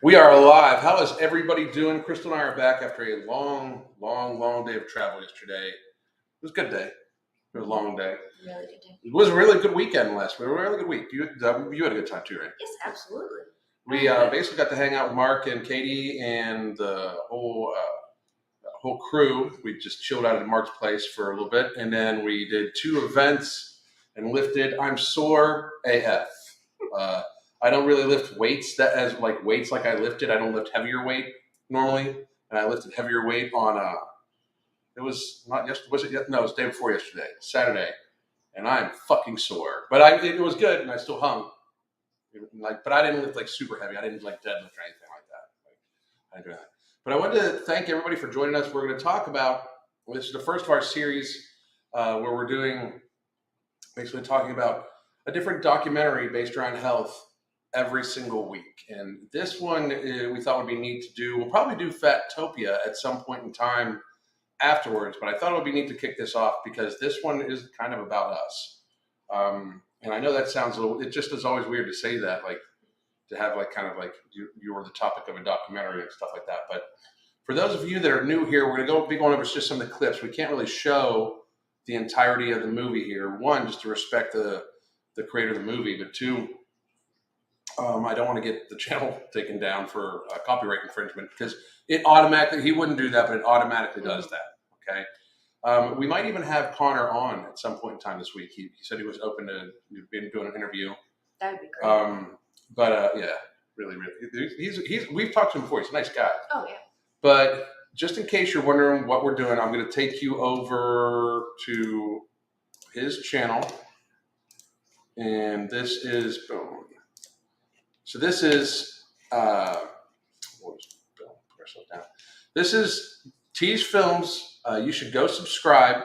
We are alive. How is everybody doing? Crystal and I are back after a long day of travel yesterday. It was a good day. It was a long day. Really good day. It was a really good weekend last week. A really good week. You had a good time too, right? Yes, absolutely. We basically got to hang out with Mark and Katie and the whole crew. We just chilled out at Mark's place for a little bit, and then we did 2 events and lifted. I'm sore AF. I don't really lift weights like I lifted. I don't lift heavier weight normally, and I lifted heavier weight on it was not yesterday. Was it yet? No, it was the day before yesterday, Saturday, and I'm fucking sore. But it was good, and I still hung. But I didn't lift like super heavy. I didn't like deadlift or anything like that. I didn't do that. But I wanted to thank everybody for joining us. We're going to talk about, this is the first of our series where we're basically talking about a different documentary based around health every single week. And this one we thought would be neat to do. We'll probably do Fatopia at some point in time afterwards, but I thought it would be neat to kick this off because this one is kind of about us. And I know that sounds it just is always weird to say that, like to have like kind of like you were the topic of a documentary and stuff like that. But for those of you that are new here, we're going to be going over just some of the clips. We can't really show the entirety of the movie here. One, just to respect the creator of the movie, but 2, I don't want to get the channel taken down for copyright infringement because it automatically, he wouldn't do that, but it automatically does that, okay? We might even have Connor on at some point in time this week. He said he was open to doing an interview. That would be great. But yeah, really, we've talked to him before. He's a nice guy. Oh, yeah. But just in case you're wondering what we're doing, I'm going to take you over to his channel. And this is, boom. So this is, this is T's Films. You should go subscribe.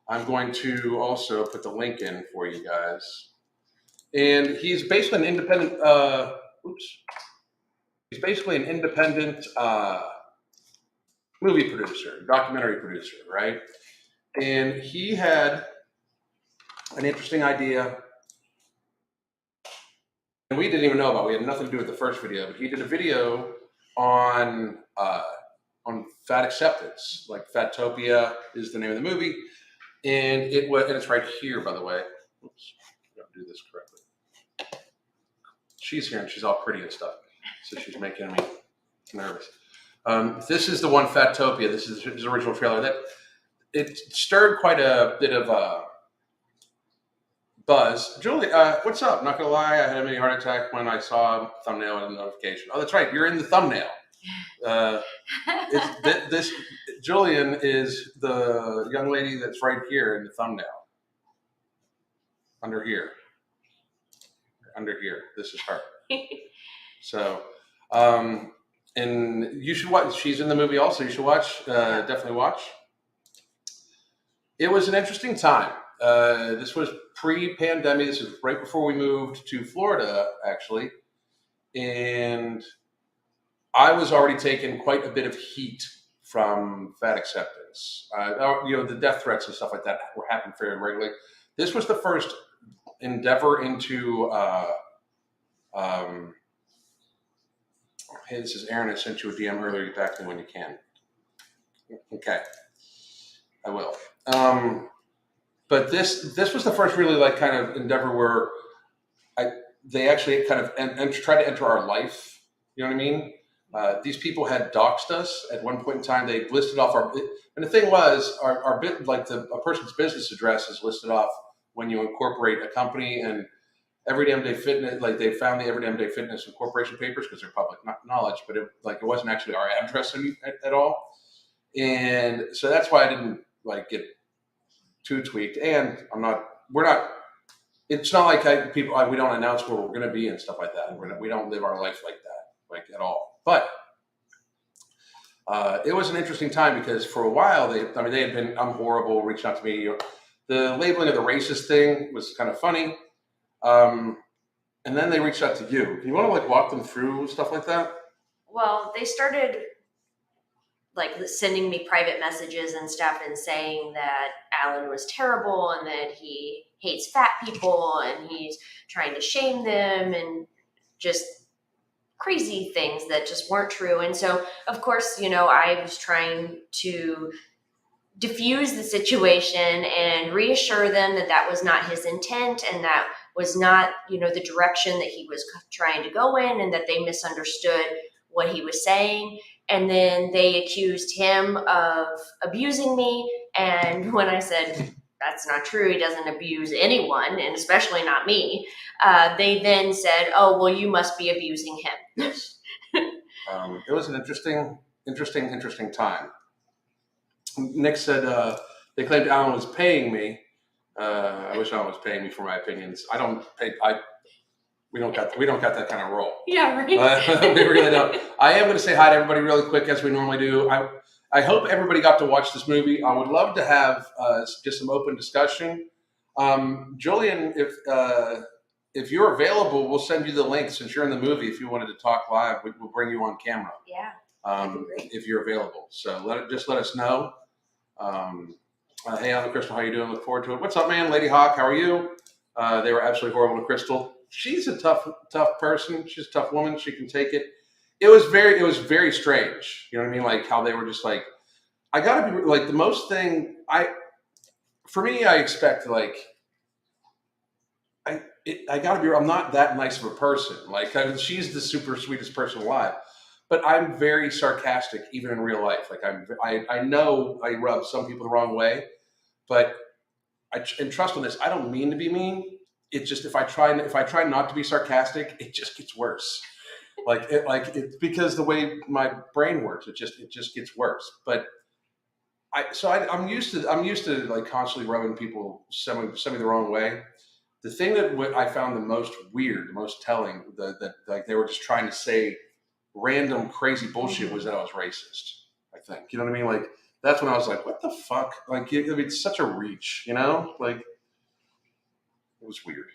I'm going to also put the link in for you guys. And he's basically an independent, he's basically an independent movie producer, documentary producer, right? And he had an interesting idea. And we didn't even know about it. We had nothing to do with the first video, but he did a video on fat acceptance. Like Fatopia is the name of the movie, and it's right here, by the way. Oops, I don't do this correctly. She's here and she's all pretty and stuff, so she's making me nervous. This is the one, Fatopia. This is his original trailer. That it stirred quite a bit of buzz. Julie, what's up? Not gonna lie, I had a mini heart attack when I saw a thumbnail and a notification. Oh, that's right, you're in the thumbnail. This Julian is the young lady that's right here in the thumbnail. Under here. This is her. So, and you should watch. She's in the movie also. You should watch. Definitely watch. It was an interesting time. This was pre-pandemic. This was right before we moved to Florida, actually. And I was already taking quite a bit of heat from fat acceptance. The death threats and stuff like that were happening fairly regularly. This was the first endeavor into, hey, this is Aaron. I sent you a DM earlier. Get back to me when you can. Okay. I will. But this was the first really like kind of endeavor where they actually kind of tried to enter our life. You know what I mean? These people had doxed us at one point in time. They listed off and the thing was our bit, like a person's business address is listed off when you incorporate a company, and Every Damn Day Fitness, like they found the Every Damn Day Fitness incorporation papers because they're public knowledge, but it wasn't actually our address at all. And so that's why I didn't like get too tweaked. And it's not like we don't announce where we're going to be and stuff like that. We don't live our life like that, like at all. But it was an interesting time because for a while they had been, I'm horrible, reaching out to me. The labeling of the racist thing was kind of funny. And then they reached out to you. You want to like walk them through stuff like that? Well, they started like sending me private messages and stuff and saying that Alan was terrible and that he hates fat people and he's trying to shame them and just crazy things that just weren't true. And so, of course, I was trying to diffuse the situation and reassure them that that was not his intent and that was not, the direction that he was trying to go in, and that they misunderstood what he was saying. And then they accused him of abusing me. And when I said, that's not true, he doesn't abuse anyone, and especially not me, they then said, oh, well, you must be abusing him. Yes. It was an interesting time. Nick said they claimed Alan was paying me. I wish Alan was paying me for my opinions. I don't pay. We don't got that kind of role. Yeah, right. We really don't. I am going to say hi to everybody really quick, as we normally do. I hope everybody got to watch this movie. I would love to have just some open discussion. Julian, if you're available, we'll send you the link since you're in the movie. If you wanted to talk live, we'll bring you on camera. Yeah. If you're available. So let us know. Hey, Alan, Crystal, how you doing? Look forward to it. What's up, man? Lady Hawk, how are you? They were absolutely horrible to Crystal. She's a tough person. She's a tough woman. She can take it. It was very strange. You know what I mean? Like how they were just like, I gotta be like the most thing for me, I expect like, I gotta be, I'm not that nice of a person. Like she's the super sweetest person alive, but I'm very sarcastic even in real life. Like I know I rub some people the wrong way, but and trust on this, I don't mean to be mean. It's just if I try not to be sarcastic, it just gets worse. It's because the way my brain works, it just gets worse. But I'm used to like constantly rubbing people semi the wrong way. The thing that what I found the most weird, the most telling, that like they were just trying to say random crazy bullshit was that I was racist. I think, you know what I mean? Like that's when I was like, what the fuck? Like I mean, it's such a reach, like it was weird.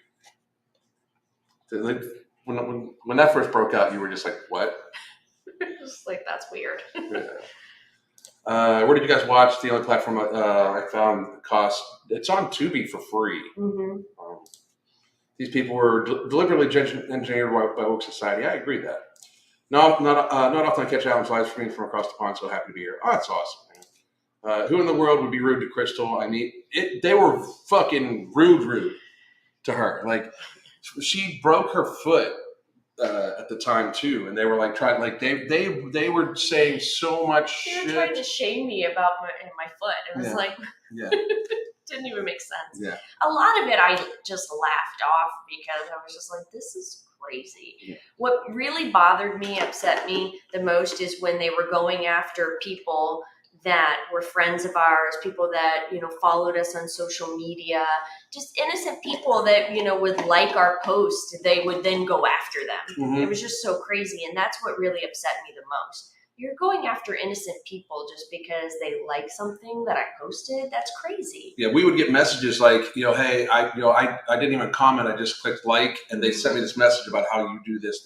Like, when that first broke out, you were just like, what? Just like, that's weird. Yeah. Where did you guys watch? The only platform I found cost. It's on Tubi for free. Mm-hmm. These people were deliberately engineered by woke society. I agree with that. Not often I catch Alan's live streaming from across the pond. So happy to be here. Oh, that's awesome. Who in the world would be rude to Crystal? I mean, they were fucking rude to her. Like she broke her foot at the time too, and they were like trying, like they were saying so much shit. They were trying to shame me about my foot. It was like, yeah. Didn't even make sense. Yeah. A lot of it I just laughed off because I was just like, this is crazy. Yeah. What really bothered me, upset me the most is when they were going after people that were friends of ours, people that, followed us on social media, just innocent people that, would like our post. They would then go after them. Mm-hmm. It was just so crazy. And that's what really upset me the most. You're going after innocent people just because they like something that I posted. That's crazy. Yeah, we would get messages like, hey, I didn't even comment. I just clicked like, and they sent me this message about how you do this.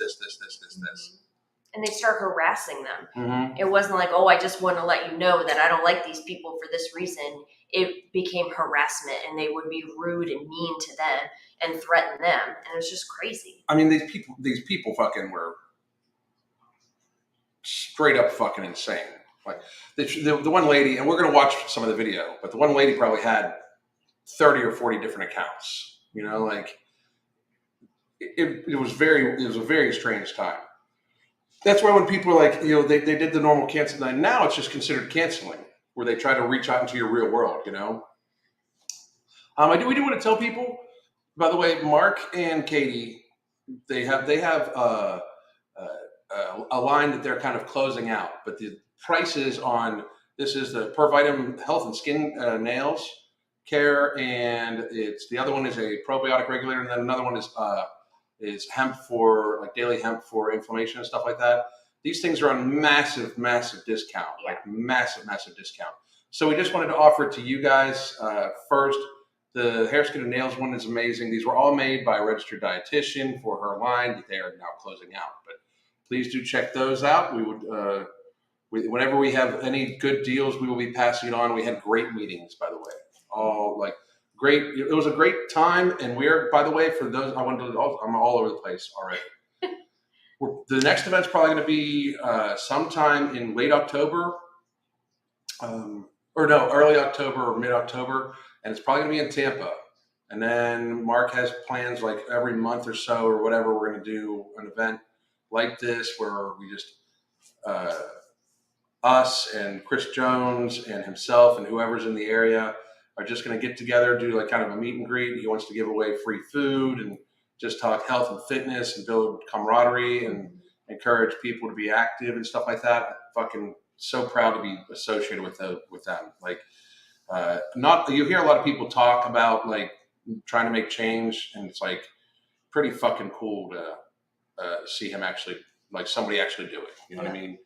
And they start harassing them. Mm-hmm. It wasn't like, oh, I just want to let you know that I don't like these people for this reason. It became harassment, and they would be rude and mean to them and threaten them. And it was just crazy. I mean, these people fucking were straight up fucking insane. Like the one lady, and we're going to watch some of the video, but the one lady probably had 30 or 40 different accounts, like it was a very strange time. That's why when people are like, they did the normal canceling, now it's just considered canceling, where they try to reach out into your real world, we do want to tell people, by the way, Mark and Katie, they have a line that they're kind of closing out, but the prices on this is the per Vitam Health and Skin Nails Care, and the other one is a probiotic regulator, and then another one is hemp for like daily hemp for inflammation and stuff like that. These things are on massive discount, like massive discount. So we just wanted to offer it to you guys first. The hair, skin, and nails one is amazing. These were all made by a registered dietitian for her line that they are now closing out, but please do check those out. We would, whenever we have any good deals, we will be passing it on. We had great meetings, by the way. All like great. It was a great time. And we're, by the way, for those, I'm all over the place already. the next event's probably going to be sometime in late October, or no, early October or mid-October, and it's probably going to be in Tampa. And then Mark has plans like every month or so or whatever. We're going to do an event like this where we just us and Chris Jones and himself and whoever's in the area are just going to get together, do like kind of a meet and greet. He wants to give away free food and just talk health and fitness and build camaraderie and encourage people to be active and stuff like that. I'm fucking so proud to be associated with them. Like, not you hear a lot of people talk about like trying to make change, and it's like pretty fucking cool to see him actually, like somebody actually do it. You know what I mean?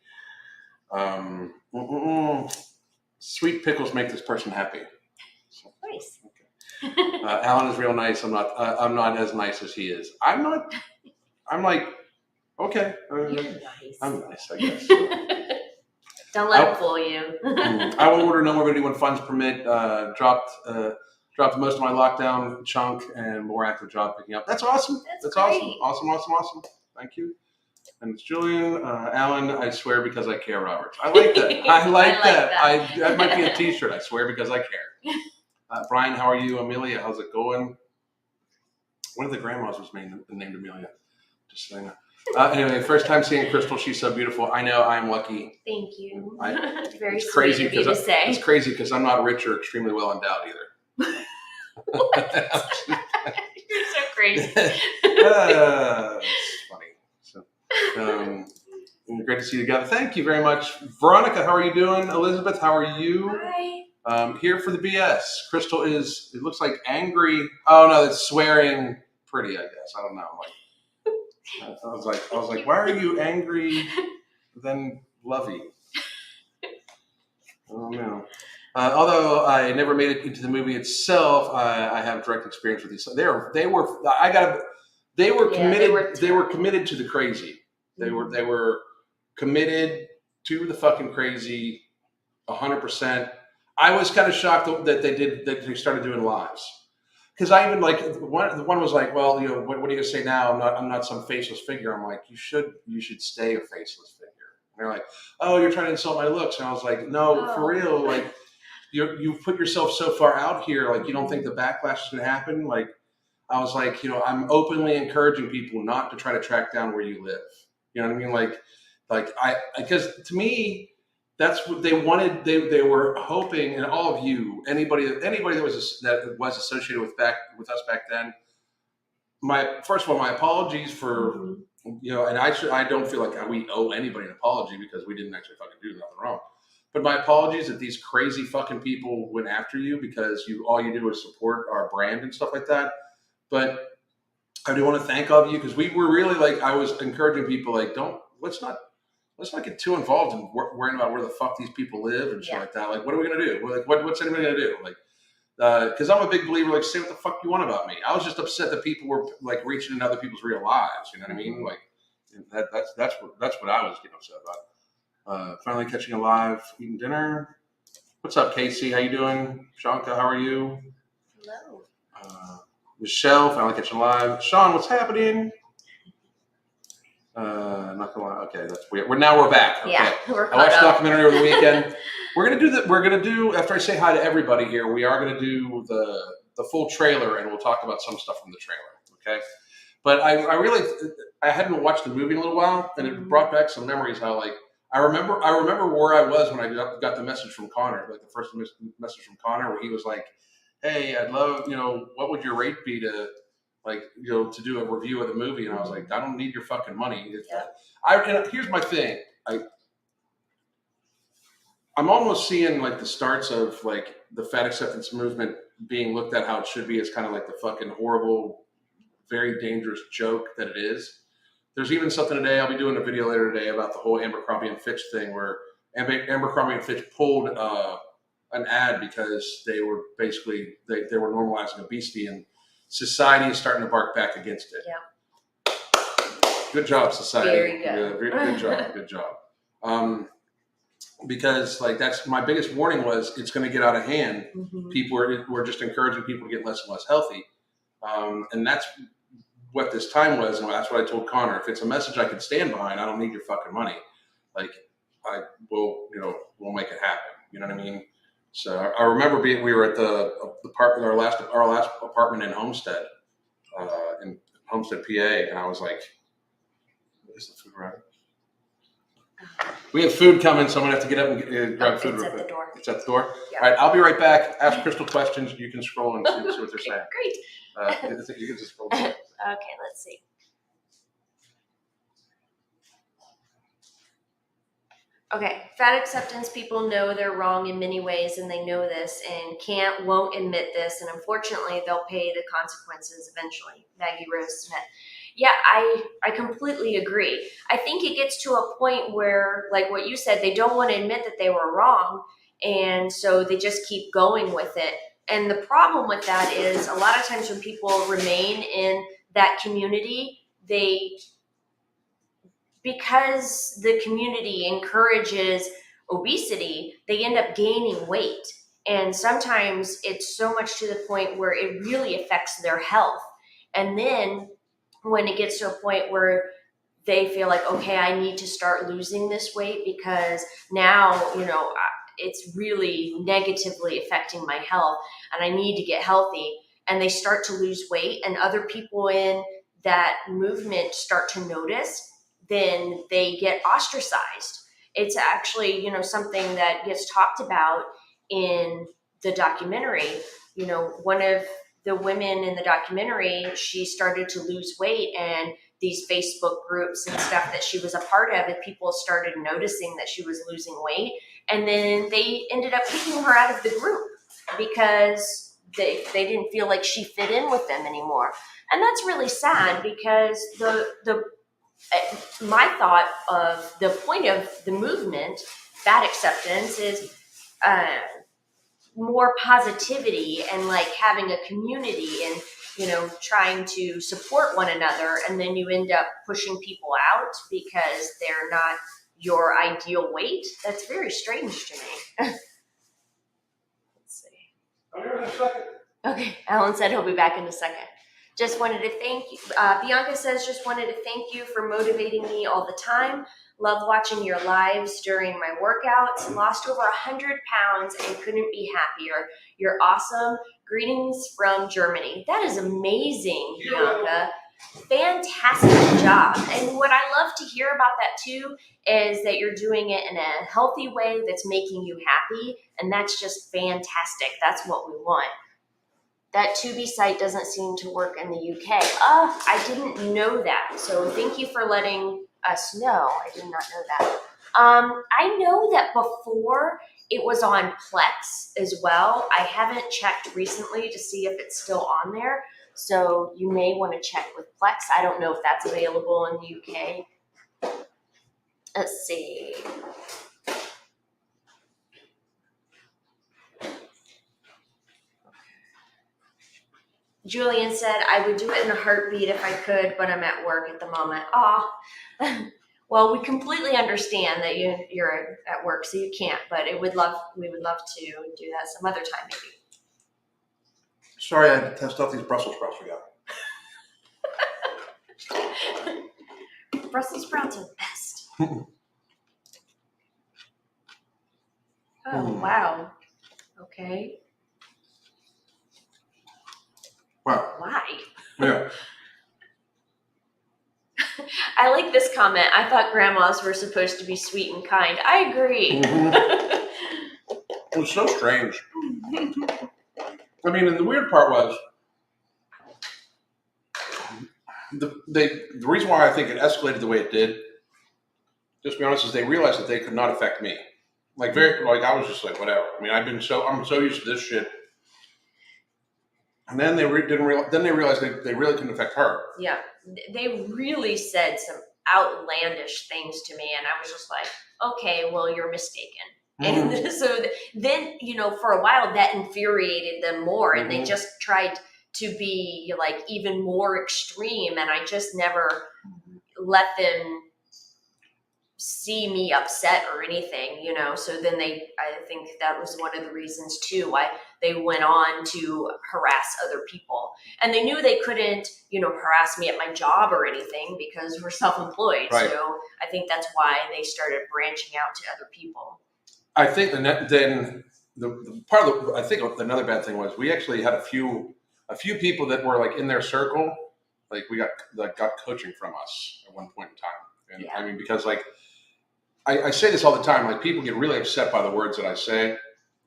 Sweet pickles make this person happy. So, Nice. okay. Alan is real nice. I'm not as nice as he is. I'm like, okay. You're nice. I'm nice, I guess. Don't let him fool you. I will order no more video when funds permit. Dropped most of my lockdown chunk and more active job picking up. That's awesome. That's awesome. Awesome. Thank you. And it's Julian. Alan, I swear because I care, Roberts. I like that. I like that. That might be a t-shirt. I swear because I care. Brian, how are you? Amelia, how's it going? One of the grandmas was named Amelia. Just saying. Anyway, first time seeing Crystal. She's so beautiful. I know. I'm lucky. Thank you. Very it's sweet crazy of you to say. It's crazy because I'm not rich or extremely well endowed either. You're so crazy. It's funny. So, great to see you together. Thank you very much. Veronica, how are you doing? Elizabeth, how are you? Hi. Here for the BS. Crystal is, it looks like angry. Oh no, it's swearing pretty, I guess. I don't know. I was like, why are you angry then lovey? Oh no. Although I never made it into the movie itself, I have direct experience with these. They were committed to the crazy. They were committed to the fucking crazy 100%. I was kind of shocked that they started doing lives. Because I even like one was like, well, you know, what are you gonna say now? I'm not some faceless figure. I'm like, you should stay a faceless figure. And they're like, oh, you're trying to insult my looks. And I was like, no, for real. Like, you put yourself so far out here. Like, you don't think the backlash is gonna happen? Like, I was like, you know, I'm openly encouraging people not to try to track down where you live. You know what I mean? Because to me, that's what they wanted. They were hoping, and all of you, anybody that was associated with us back then. First of all, my apologies for you know, and I don't feel like we owe anybody an apology because we didn't actually fucking do nothing wrong. But my apologies that these crazy fucking people went after you because all you did was support our brand and stuff like that. But I do want to thank all of you because we were really like, I was encouraging people like, let's not get too involved in worrying about where the fuck these people live and shit like that. Like, what are we gonna do? Like, what's anybody gonna do? Like, because I'm a big believer. Like, say what the fuck you want about me. I was just upset that people were like reaching into other people's real lives. You know what I mean? Like, that's what I was getting upset about. Finally catching a live, eating dinner. What's up, Casey? How you doing? Shanka, how are you? Hello. Michelle, finally catching live. Sean, what's happening? Not gonna lie. Okay, that's weird. We're back. Okay. Yeah, we're I watched a caught up. documentary over the weekend. We're gonna do after I say hi to everybody here. We are gonna do the full trailer, and we'll talk about some stuff from the trailer. Okay. But I hadn't watched the movie in a little while, and it brought back some memories. How like I remember where I was when I got the message from Connor, like the first message from Connor, where he was like, "Hey, I'd love, you know, what would your rate be to, like, you know, to do a review of the movie?" And I was like, "I don't need your fucking money." Here's my thing. I'm almost seeing like the starts of like the fat acceptance movement being looked at how it should be as kind of like the fucking horrible, very dangerous joke that it is. There's even something today. I'll be doing a video later today about the whole Abercrombie and Fitch thing, where Abercrombie and Fitch pulled an ad because they were basically they were normalizing obesity, and society is starting to bark back against it. Yeah. Good job, society. Very good. Yeah, good job. Because like that's my biggest warning was it's going to get out of hand. People we're just encouraging people to get less and less healthy, and that's what this time was, and that's what I told Connor. If it's a message I can stand behind, I don't need your fucking money. Like, I will, we'll make it happen. You know what I mean? So I remember we were at the apartment, our last apartment in Homestead, PA, and I was like, "Is the food right?" We have food coming, so I'm gonna have to get up and grab food. It's at the door. It's at the door. Yeah. All right, I'll be right back. Ask Crystal questions. You can scroll and see what they're saying. Great. You can just scroll. Okay, let's see. Okay, fat acceptance people know they're wrong in many ways, and they know this and won't admit this, and unfortunately they'll pay the consequences eventually. Maggie Rose Smith. Yeah, I completely agree. I think it gets to a point where, like what you said, they don't want to admit that they were wrong, and so they just keep going with it. And the problem with that is a lot of times when people remain in that community, because the community encourages obesity, they end up gaining weight. And sometimes it's so much to the point where it really affects their health. And then when it gets to a point where they feel like, okay, I need to start losing this weight because now, it's really negatively affecting my health and I need to get healthy. And they start to lose weight, and other people in that movement start to notice, then they get ostracized. It's actually, something that gets talked about in the documentary. One of the women in the documentary, she started to lose weight, and these Facebook groups and stuff that she was a part of, and people started noticing that she was losing weight. And then they ended up kicking her out of the group because they didn't feel like she fit in with them anymore. And that's really sad, because my thought of the point of the movement, fat acceptance, is more positivity and like having a community and, trying to support one another. And then you end up pushing people out because they're not your ideal weight. That's very strange to me. Let's see. I'll be right in a second. Okay, Alan said he'll be back in a second. Just wanted to thank you. Bianca says, just wanted to thank you for motivating me all the time. Love watching your lives during my workouts. Lost over 100 pounds and couldn't be happier. You're awesome. Greetings from Germany. That is amazing, Bianca. Fantastic job. And what I love to hear about that too is that you're doing it in a healthy way that's making you happy. And that's just fantastic. That's what we want. That Tubi site doesn't seem to work in the UK. I didn't know that. So thank you for letting us know. I did not know that. I know that before it was on Plex as well. I haven't checked recently to see if it's still on there. So you may want to check with Plex. I don't know if that's available in the UK. Let's see. Julian said, I would do it in a heartbeat if I could, but I'm at work at the moment. Well, we completely understand that you're at work, so you can't, but we would love to do that some other time maybe. Sorry, I had to test out these Brussels sprouts we got. Brussels sprouts are the best. Oh, wow. Okay. Wow. Why? Yeah. I like this comment. I thought grandmas were supposed to be sweet and kind. I agree. Mm-hmm. It was so strange. I mean, and the weird part was the reason why I think it escalated the way it did, just to be honest, is they realized that they could not affect me. I was just like, whatever. I mean, I'm so used to this shit. And then they realized they really couldn't affect her. Yeah, they really said some outlandish things to me, and I was just like, okay, well, you're mistaken. Mm-hmm. And so then, for a while that infuriated them more, and they just tried to be like even more extreme, and I just never let them see me upset or anything, you know. So then I think that was one of the reasons too why they went on to harass other people. And they knew they couldn't, you know, harass me at my job or anything because we're self-employed. Right. So I think that's why they started branching out to other people. I think then the part of the, I think another bad thing was we actually had a few people that were like in their circle, like we got coaching from us at one point in time. And Yeah. I mean, because like I say this all the time, like people get really upset by the words that I say,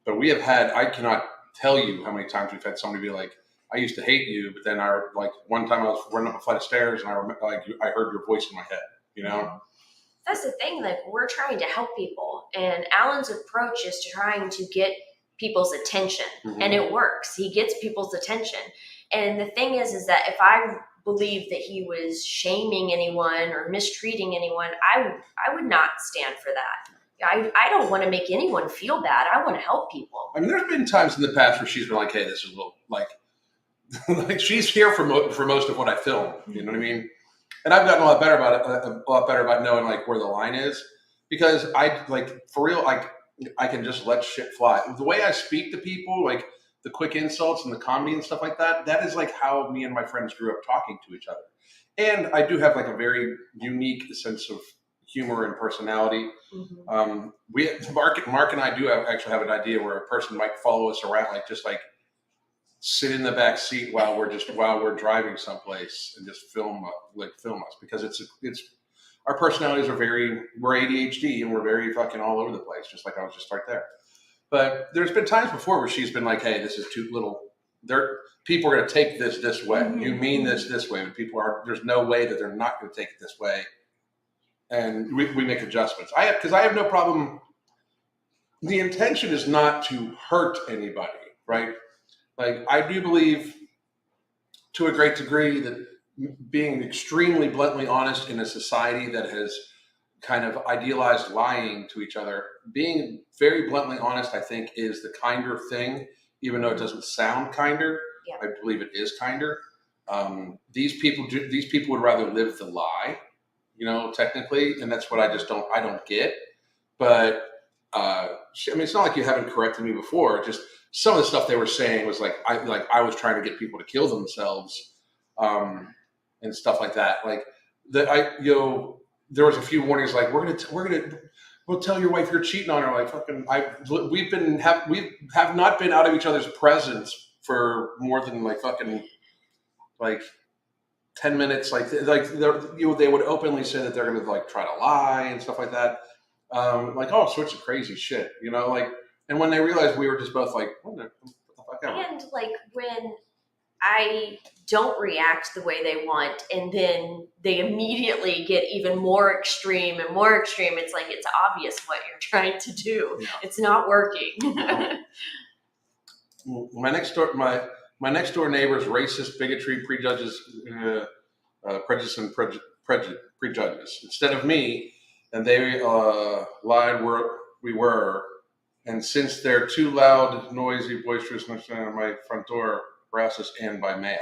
but I cannot tell you how many times we've had somebody be like, I used to hate you, but then like one time I was running up a flight of stairs and I remember like I heard your voice in my head, you know? That's the thing, like we're trying to help people, and Alan's approach is to trying to get people's attention, and it works. He gets people's attention. And the thing is that if I believe that he was shaming anyone or mistreating anyone, I would not stand for that. I don't want to make anyone feel bad. I want to help people. I mean, there's been times in the past where she's been like, hey, this is a little like like she's here for most of what I film, you know what I mean? And I've gotten a lot better about it, a lot better about knowing like where the line is, because I like for real, like I can just let shit fly. The way I speak to people, like the quick insults and the comedy and stuff like that, that is like how me and my friends grew up talking to each other. And I do have like a very unique sense of humor and personality. Mark and I do actually have an idea where a person might follow us around, like just like sit in the back seat while we're driving someplace and just film us, because it's our personalities are we're ADHD and we're very fucking all over the place, just like I was just right there. But there's been times before where she's been like, hey, this is too little. People are going to take this way. You mean this way, but there's no way that they're not going to take it this way. And we make adjustments. Because I have no problem. The intention is not to hurt anybody, right? Like, I do believe to a great degree that being extremely bluntly honest in a society that has kind of idealized lying to each other, being very bluntly honest, I think, is the kinder thing, even though it doesn't sound kinder. Yeah. I believe it is kinder. These people would rather live the lie, you know, technically, and that's what I don't get. But I mean, it's not like you haven't corrected me before. Just some of the stuff they were saying was like I was trying to get people to kill themselves, and stuff like that. Like there was a few warnings like we'll tell your wife you're cheating on her. Like fucking we have not been out of each other's presence for more than like fucking like 10 minutes. Like they would openly say that they're gonna like try to lie and stuff like that. Like all sorts of crazy shit, you know, like, and when they realized we were just both like, what the fuck am I? And like when I don't react the way they want, and then they immediately get even more extreme and more extreme, it's like it's obvious what you're trying to do. Yeah. It's not working. My next door neighbor's racist, bigotry, prejudice, and prejudice. Instead of me, and they lied where we were. And since they're too loud, noisy, boisterous, on my front door, harass us and by mail.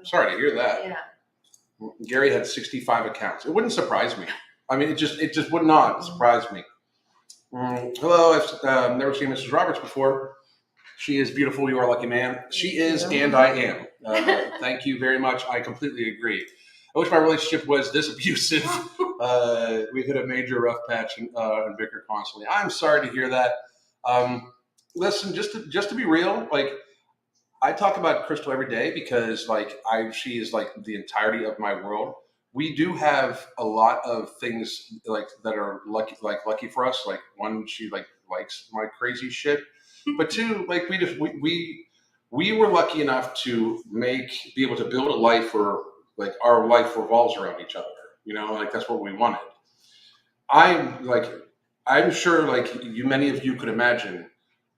Sorry to hear that. Yeah. Gary had 65 accounts. It wouldn't surprise me. I mean, it just would not surprise me. Hello, I've never seen Mrs. Roberts before. She is beautiful. You are a lucky man. She is, and I am. Thank you very much. I completely agree. I wish my relationship was this abusive. We hit a major rough patch and bicker constantly. I'm sorry to hear that. Listen, just to be real, like I talk about Crystal every day because like she is like the entirety of my world. We do have a lot of things like that are lucky for us. Like one, she like likes my crazy shit, but two, like we were lucky enough to be able to build a life where like our life revolves around each other. You know, like that's what we wanted. I'm sure like many of you could imagine,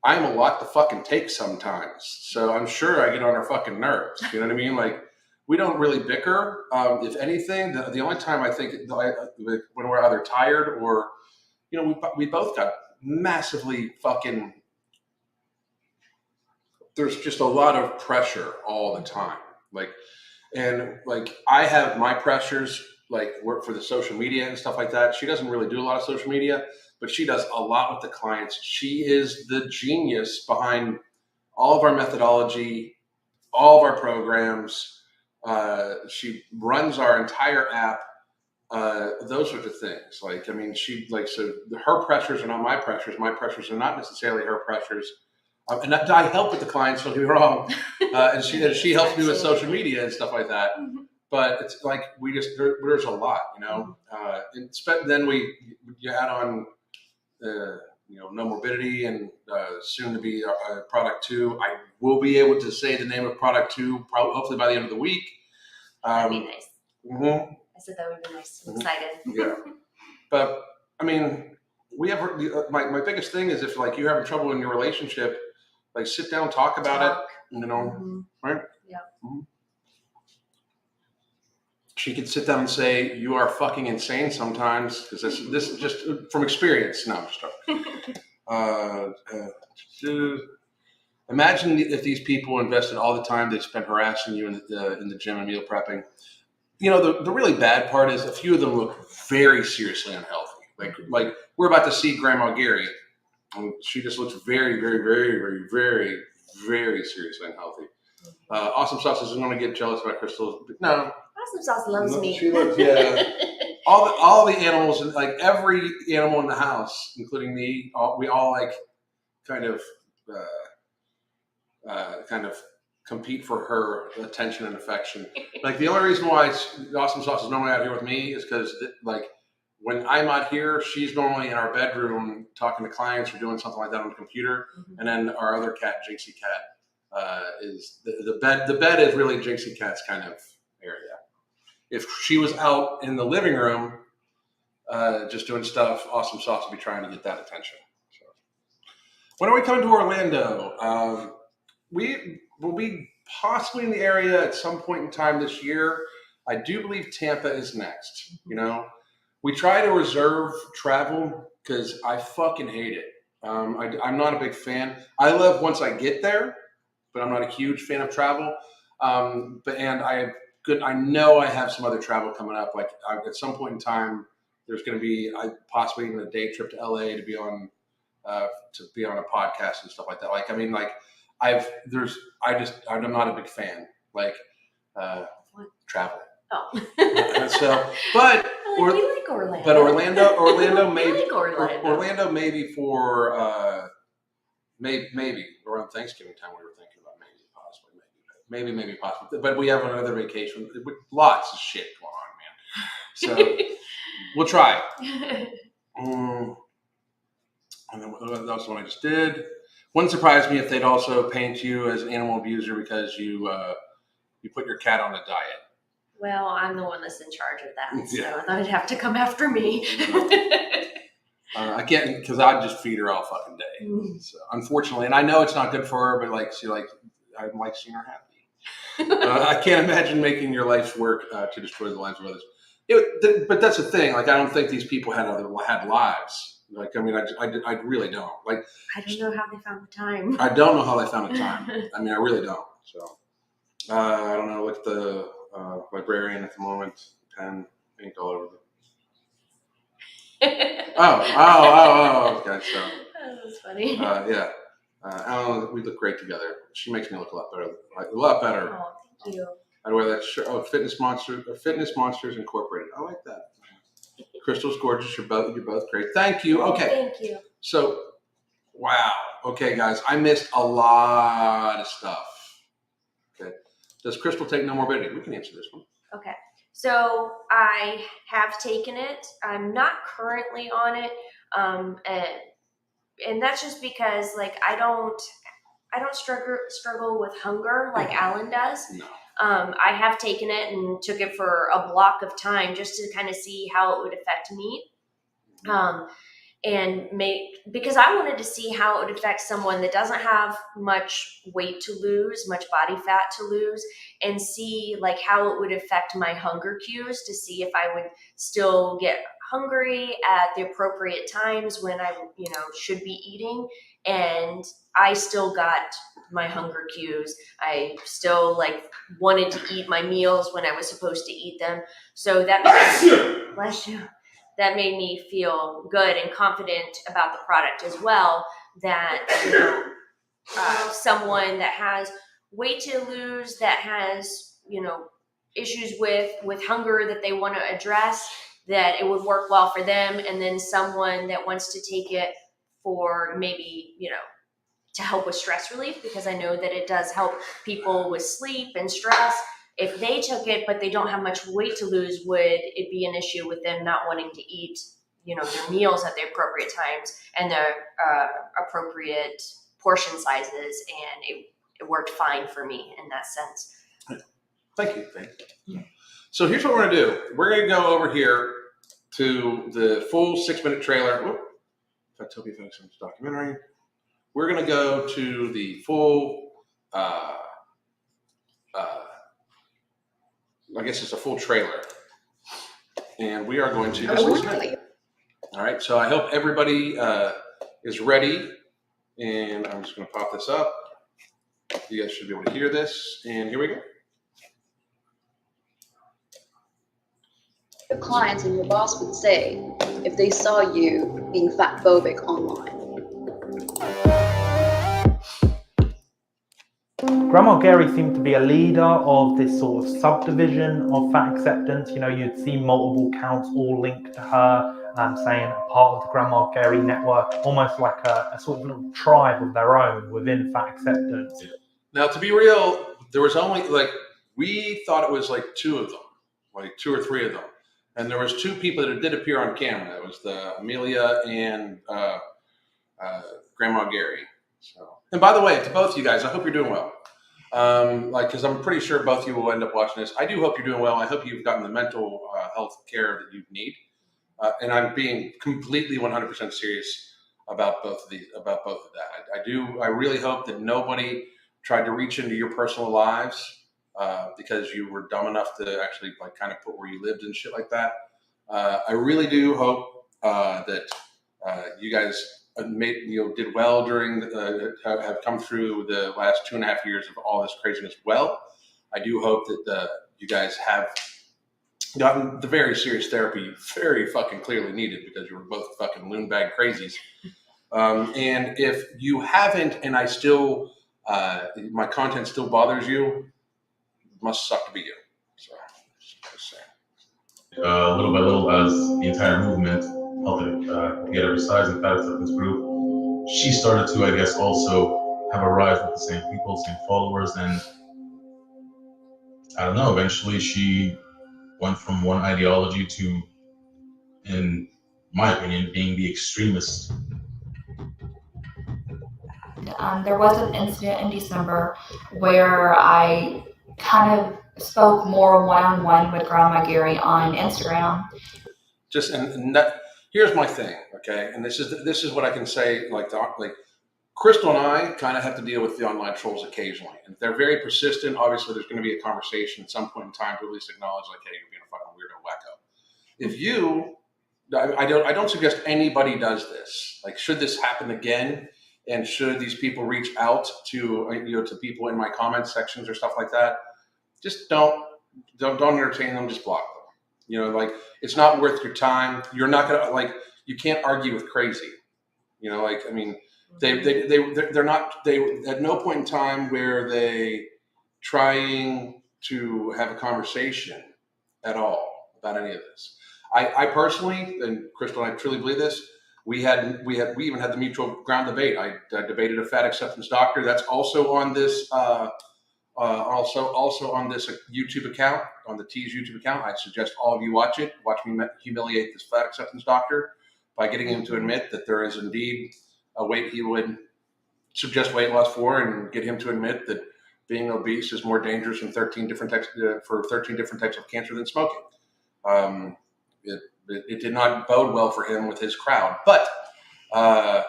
I'm a lot to fucking take sometimes. So I'm sure I get on her fucking nerves. You know what I mean? Like we don't really bicker. If anything, the only time I think when we're either tired or, you know, we both got massively fucking, there's just a lot of pressure all the time. And I have my pressures like work for the social media and stuff like that. She doesn't really do a lot of social media, but she does a lot with the clients. She is the genius behind all of our methodology, all of our programs. She runs our entire app. Those sorts of things. Like, I mean, so her pressures are not my pressures. My pressures are not necessarily her pressures. And I help with the clients, don't get me wrong. And she helps me with social media and stuff like that. But it's like there's a lot, you know. Then you add on, no morbidity and soon to be product 2. I will be able to say the name of product 2 hopefully by the end of the week. That'd be nice. Mm-hmm. I said that would be nice. I'm excited. Yeah, but I mean, we have my biggest thing is if like you're having trouble in your relationship, like sit down, talk about it, right? Yeah. Mm-hmm. She could sit down and say, "You are fucking insane sometimes," because this is just from experience. No, I'm just talking. Imagine if these people invested all the time they spent harassing you in the gym and meal prepping. The really bad part is a few of them look very seriously unhealthy. Like we're about to see Grandma Gary, and she just looks very, very, very, very, very, very seriously unhealthy. Awesome Sauce is going to get jealous about Crystal. No, Awesome Sauce loves me. She loves, yeah. all the animals, like every animal in the house, including me, we all like kind of compete for her attention and affection. Like the only reason why Awesome Sauce is normally out here with me is because like when I'm out here, she's normally in our bedroom talking to clients or doing something like that on the computer. And then our other cat, Jinxie Cat, is the bed. The bed is really Jinxie Cat's kind of area. If she was out in the living room just doing stuff, Awesome Sauce would be trying to get that attention. So, when are we coming to Orlando? We will be possibly in the area at some point in time this year. I do believe Tampa is next. We try to reserve travel because I fucking hate it. I'm not a big fan. I love once I get there, but I'm not a huge fan of travel. I know I have some other travel coming up. Like at some point in time, there's going to be possibly even a day trip to LA to be on a podcast and stuff like that. Like, I mean, like I'm not a big fan. Like travel. Oh. But we like Orlando. But Orlando maybe like Orlando. Orlando maybe for maybe around Thanksgiving time we were thinking about maybe possibly. But we have another vacation with lots of shit going on, man. So we'll try. And then that was the one I just did. Wouldn't surprise me if they'd also paint you as an animal abuser because you put your cat on a diet. Well, I'm the one that's in charge of that, so I thought it'd have to come after me. I can't because I'd just feed her all fucking day. So, unfortunately, and I know it's not good for her, but I like seeing her happy. I can't imagine making your life's work to destroy the lives of others. But that's the thing. Like, I don't think these people had lives. Like, I mean, I really don't. Like, I don't know how they found the time. I don't know how they found the time. I mean, I really don't. So, I don't know. Look at the librarian at the moment. Pen, ink all over okay. So that's funny. Yeah. Alan, we look great together. She makes me look a lot better. Oh, thank you. I'd wear that shirt. Oh, Fitness Monsters Incorporated. I like that. Crystal's gorgeous. You're both great. Thank you. Okay. Thank you. So, wow. Okay, guys, I missed a lot of stuff. Okay. Does Crystal take no morbidity? We can answer this one. Okay. So I have taken it. I'm not currently on it. And that's just because I don't struggle with hunger like Alan does. No. I have taken it and took it for a block of time just to kind of see how it would affect me. Because I wanted to see how it would affect someone that doesn't have much weight to lose, much body fat to lose, and see how it would affect my hunger cues to see if I would still get hungry at the appropriate times when I, should be eating. And I still got my hunger cues. I still wanted to eat my meals when I was supposed to eat them. So that made bless you. That made me feel good and confident about the product as well. That someone that has weight to lose, that has issues with hunger that they want to address, that it would work well for them. And then someone that wants to take it for maybe to help with stress relief, because I know that it does help people with sleep and stress. If they took it but they don't have much weight to lose, would it be an issue with them not wanting to eat their meals at the appropriate times and their appropriate portion sizes? And it worked fine for me in that sense. Thank you. So here's what we're going to do. We're going to go over here to the full 6-minute trailer. Whoop. If I tell you it's a documentary. We're going to go to the full, I guess it's a full trailer. And we are going to just listen. All right, so I hope everybody is ready. And I'm just going to pop this up. You guys should be able to hear this. And here we go. Your clients and your boss would say if they saw you being fat phobic online? Grandma Gary seemed to be a leader of this sort of subdivision of fat acceptance. You'd see multiple accounts all linked to her, saying a part of the Grandma Gary network, almost like a sort of little tribe of their own within fat acceptance. Now, to be real, there was only we thought it was 2 of them, 2 or 3 of them. And there was 2 people that did appear on camera. It was the Amelia and Grandma Gary. So, and by the way, to both of you guys, I hope you're doing well. Because I'm pretty sure both of you will end up watching this. I do hope you're doing well. I hope you've gotten the mental health care that you need. And I'm being completely 100% serious about both of that. I really hope that nobody tried to reach into your personal lives because you were dumb enough to actually kind of put where you lived and shit like that. I really do hope that you guys did well during have come through the last 2.5 years of all this craziness well. I do hope that you guys have gotten the very serious therapy you very fucking clearly needed, because you were both fucking loonbag crazies. And if you haven't, and I still my content still bothers you, it must suck to be you. So just saying. Little by little, as the entire movement helped get her size and fat acceptance group, she started to, I guess, also have a rise with the same people, same followers, and I don't know, eventually she went from one ideology to, in my opinion, being the extremist. There was an incident in December where I kind of spoke more one-on-one with Grandma Gary on Instagram. Here's my thing, okay? And this is what I can say. Crystal and I kind of have to deal with the online trolls occasionally, and if they're very persistent, obviously there's going to be a conversation at some point in time to at least acknowledge, hey, you're being a fucking weirdo wacko. If you, I don't suggest anybody does this. Should this happen again, and should these people reach out to to people in my comment sections or stuff like that, just don't entertain them. Just block them. It's not worth your time. You're not gonna you can't argue with crazy. They're not at no point in time where they trying to have a conversation at all about any of this. I personally, and Crystal and I truly believe this, we even had the mutual ground debate. I debated a fat acceptance doctor. That's also on this also on this YouTube account, on the T's YouTube account. I suggest all of you watch it. Watch me humiliate this fat acceptance doctor by getting him to admit that there is indeed a weight he would suggest weight loss for, and get him to admit that being obese is more dangerous in 13 different types of cancer than smoking. It did not bode well for him with his crowd, but I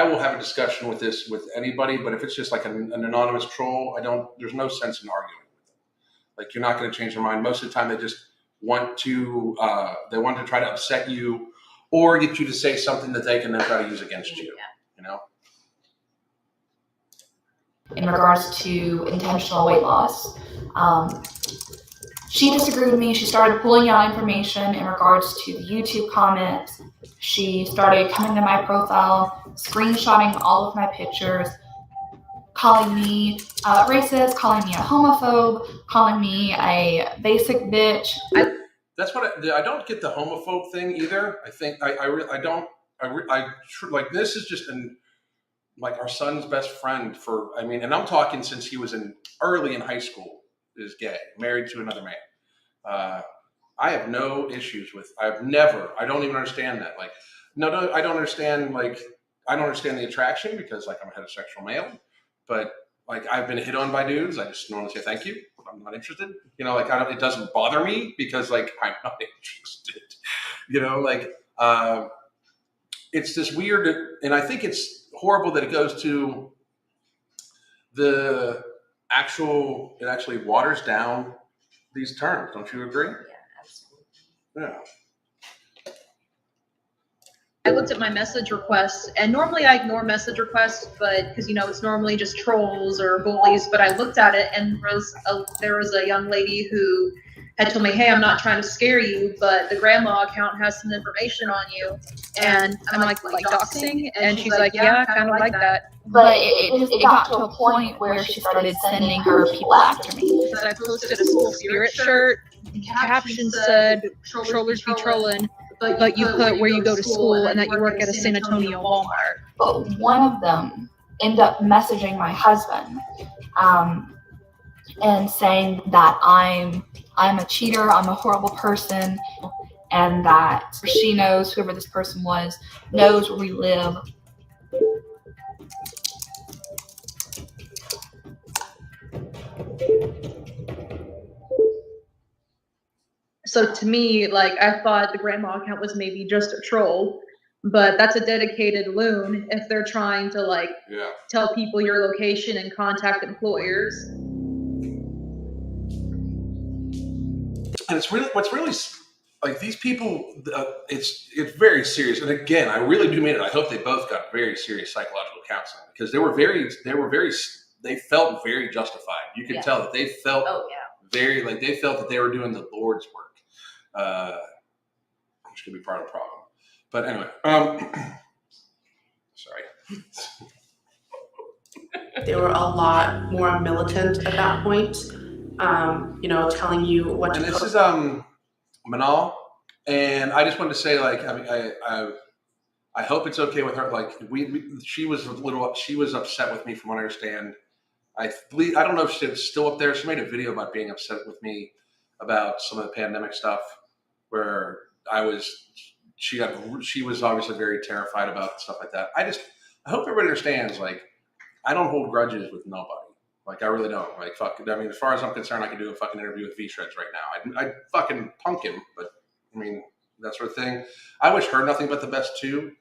will have a discussion with this with anybody. But if it's just an anonymous troll, there's no sense in arguing with them. You're not going to change their mind. Most of the time, they just want to try to upset you or get you to say something that they can then try to use against you. You know. In regards to intentional weight loss, she disagreed with me. She started pulling out information in regards to the YouTube comments. She started coming to my profile, screenshotting all of my pictures, calling me racist, calling me a homophobe, calling me a basic bitch. That's what I don't get the homophobe thing either. I think like this is just like our son's best friend and I'm talking since he was early in high school is gay, married to another man. I have no issues I don't even understand that. Like, no, I don't understand, I don't understand the attraction because like I'm a heterosexual male, but like I've been hit on by dudes. I just normally say thank you. I'm not interested. You know, like it doesn't bother me because like I'm not interested. You know, like it's this weird, and I think it's horrible that it goes to it actually waters down these terms. Don't you agree? Yeah, absolutely. Yeah. I looked at my message requests, and normally I ignore message requests, but because it's normally just trolls or bullies. But I looked at it, and there was a young lady who had told me, "Hey, I'm not trying to scare you, but the grandma account has some information on you." And I'm like doxing, and she's like, "Yeah, kind of like that." But it got to a point where she started sending her people after me. That I posted a school spirit shirt. The caption said, "Trollers be trolling." But you put where you go to school and that you work at a San Antonio Walmart. But one of them ended up messaging my husband and saying that I'm a cheater, I'm a horrible person, and that she knows, whoever this person was, knows where we live. So to me, like, I thought the grandma account was maybe just a troll, but that's a dedicated loon if they're trying to tell people your location and contact employers. And what's really like these people, it's very serious. And again, I really do mean it. I hope they both got very serious psychological counseling because they felt very justified. You could tell that they felt they felt that they were doing the Lord's work. Which could be part of the problem. But anyway, sorry. They were a lot more militant at that point, telling you what to And this post. is Manal, and I just wanted to say, like, I hope it's okay with her. Like, she was upset with me from what I understand. I don't know if she's still up there. She made a video about being upset with me about some of the pandemic stuff, where she was obviously very terrified about stuff like that. I hope everybody understands, like, I don't hold grudges with nobody. Like, I really don't. Like, fuck. I mean, as far as I'm concerned, I could do a fucking interview with V-Shreds right now. I'd fucking punk him, but I mean, that sort of thing. I wish her nothing but the best too.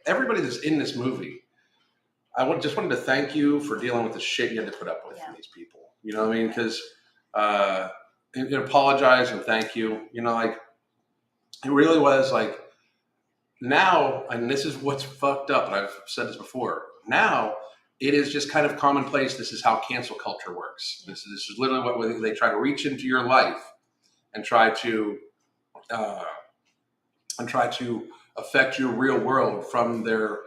Everybody that's in this movie, just wanted to thank you for dealing with the shit you had to put up with from these people. You know what I mean? Because and apologize and thank you. You know, like, it really was like, now, and this is what's fucked up, and I've said this before, now it is just kind of commonplace. This is how cancel culture works. This is literally what they try to reach into your life and try to affect your real world from their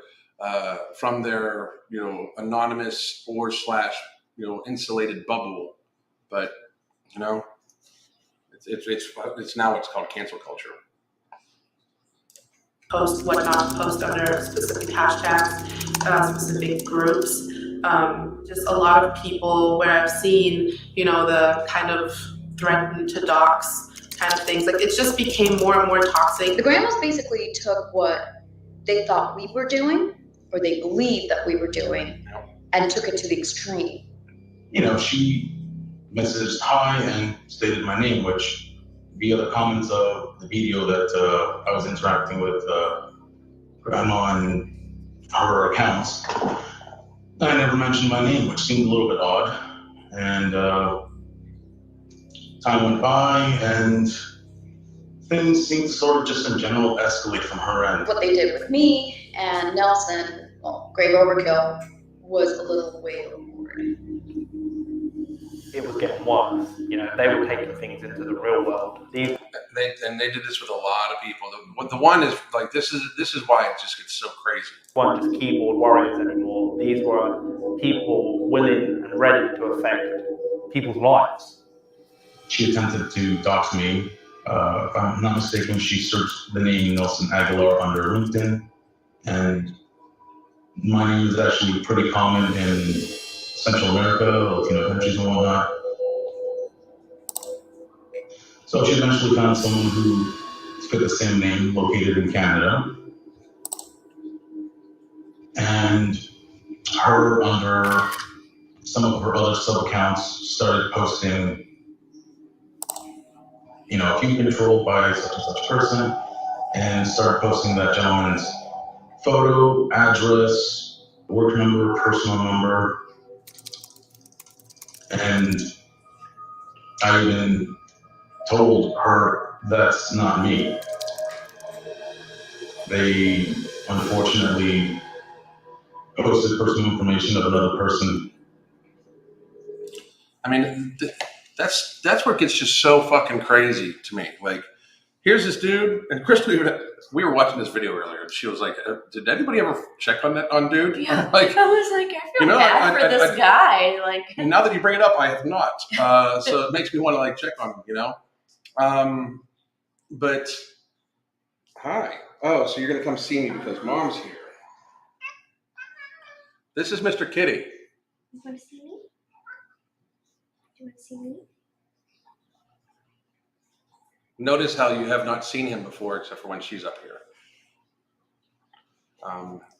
anonymous or / insulated bubble. But it's now what's called cancel culture. Post what not to post under specific hashtags, specific groups. Just a lot of people where I've seen, the kind of threaten to dox kind of things. Like, it just became more and more toxic. The grandmas basically took what they thought we were doing, or they believed that we were doing, and took it to the extreme. She messaged hi and stated my name, which via the comments of the video that I was interacting with Grandma and her accounts, I never mentioned my name, which seemed a little bit odd. And time went by, and things seemed to sort of just in general escalate from her end. What they did with me and Nelson, well, grave overkill, was a little way overboard. It was getting worse. You know, they were taking things into the real world. They did this with a lot of people. The one is like this is why it just gets so crazy. Weren't just keyboard warriors anymore. These were people willing and ready to affect people's lives. She attempted to dox me. If I'm not mistaken, she searched the name Nelson Aguilar under LinkedIn, and my name is actually pretty common in Central America, Latino countries and whatnot. So she eventually found someone who fit the same name, located in Canada, and her, under some of her other sub-accounts, started posting, if you controlled by such and such person, and started posting that gentleman's photo, address, work number, personal number, and I even told her that's not me. They unfortunately posted personal information of another person. I mean, that's where it gets just so fucking crazy to me. Like, here's this dude, and Crystal, we were watching this video earlier, and she was like, "Did anybody ever check on that dude?" Yeah, Like, I was like, I feel bad for this guy. Like, and now that you bring it up, I have not. So it makes me want to like check on him, But hi. Oh, so you're gonna come see me because Mom's here. This is Mr. Kitty. You want to see me? You want to see me? Notice how you have not seen him before, except for when she's up here.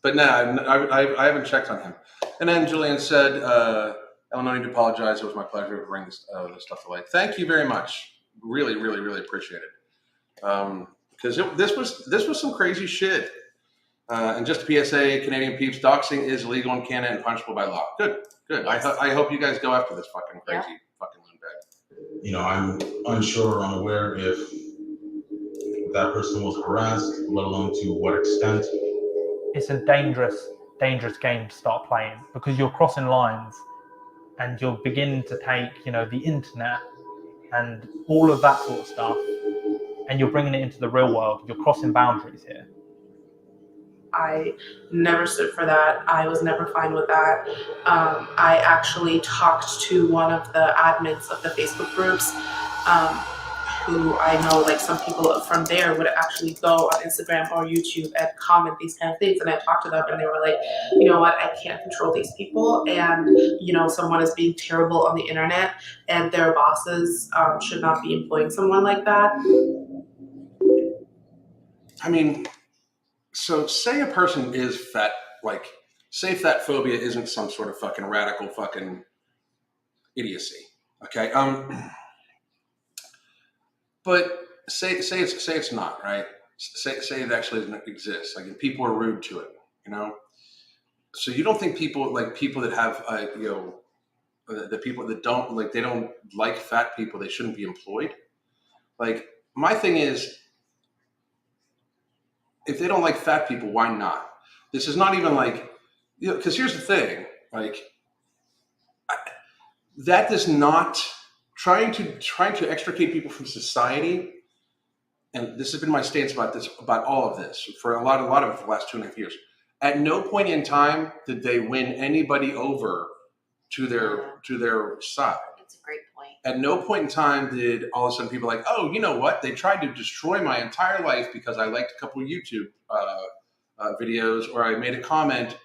But no, I haven't checked on him. And then Julian said, "Oh, no need to apologize. It was my pleasure to bring this stuff to light." Thank you very much. Really, really, really appreciate it. Because this was some crazy shit. And just a PSA, Canadian peeps, doxing is illegal in Canada and punishable by law. Good. Yes. I hope you guys go after this fucking crazy fucking loonbag. I'm unsure or unaware if that person was harassed, let alone to what extent. It's a dangerous game to start playing, because you're crossing lines and you're beginning to take, the internet and all of that sort of stuff, and you're bringing it into the real world. You're crossing boundaries here. I never stood for that. I was never fine with that. I actually talked to one of the admins of the Facebook groups, who I know, like, some people from there would actually go on Instagram or YouTube and comment these kind of things. And I talked to them, and they were like, you know what, I can't control these people. And, someone is being terrible on the internet, and their bosses should not be employing someone like that. I mean, so say a person is fat, like, say fat phobia isn't some sort of fucking radical fucking idiocy, okay? But say it's not, right? Say it actually doesn't exist. Like, if people are rude to it, So you don't think people that have, the people that don't like fat people, they shouldn't be employed? Like, my thing is, if they don't like fat people, why not? This is not even like, because here's the thing, like, that does not, trying to extricate people from society, and this has been my stance about all of this for a lot of the last 2.5 years. At no point in time did they win anybody over to their side. That's a great point. At no point in time did all of a sudden people like, oh, you know what? They tried to destroy my entire life because I liked a couple of YouTube videos, or I made a comment,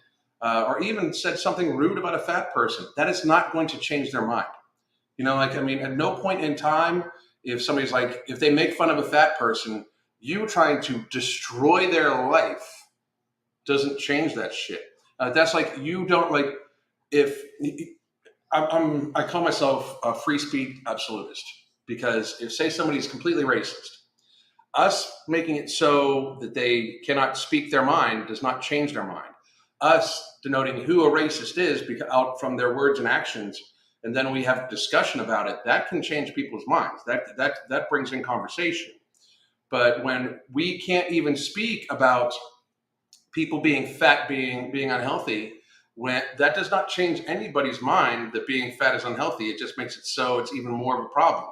or even said something rude about a fat person. That is not going to change their mind. At no point in time, if somebody's like, if they make fun of a fat person, you trying to destroy their life doesn't change that shit. That's like, you don't like, I call myself a free speech absolutist, because if, say, somebody's completely racist, us making it so that they cannot speak their mind does not change their mind. Us denoting who a racist is out from their words and actions and then we have discussion about it, that can change people's minds. That brings in conversation. But when we can't even speak about people being fat, being unhealthy, when that does not change anybody's mind that being fat is unhealthy, it just makes it so it's even more of a problem.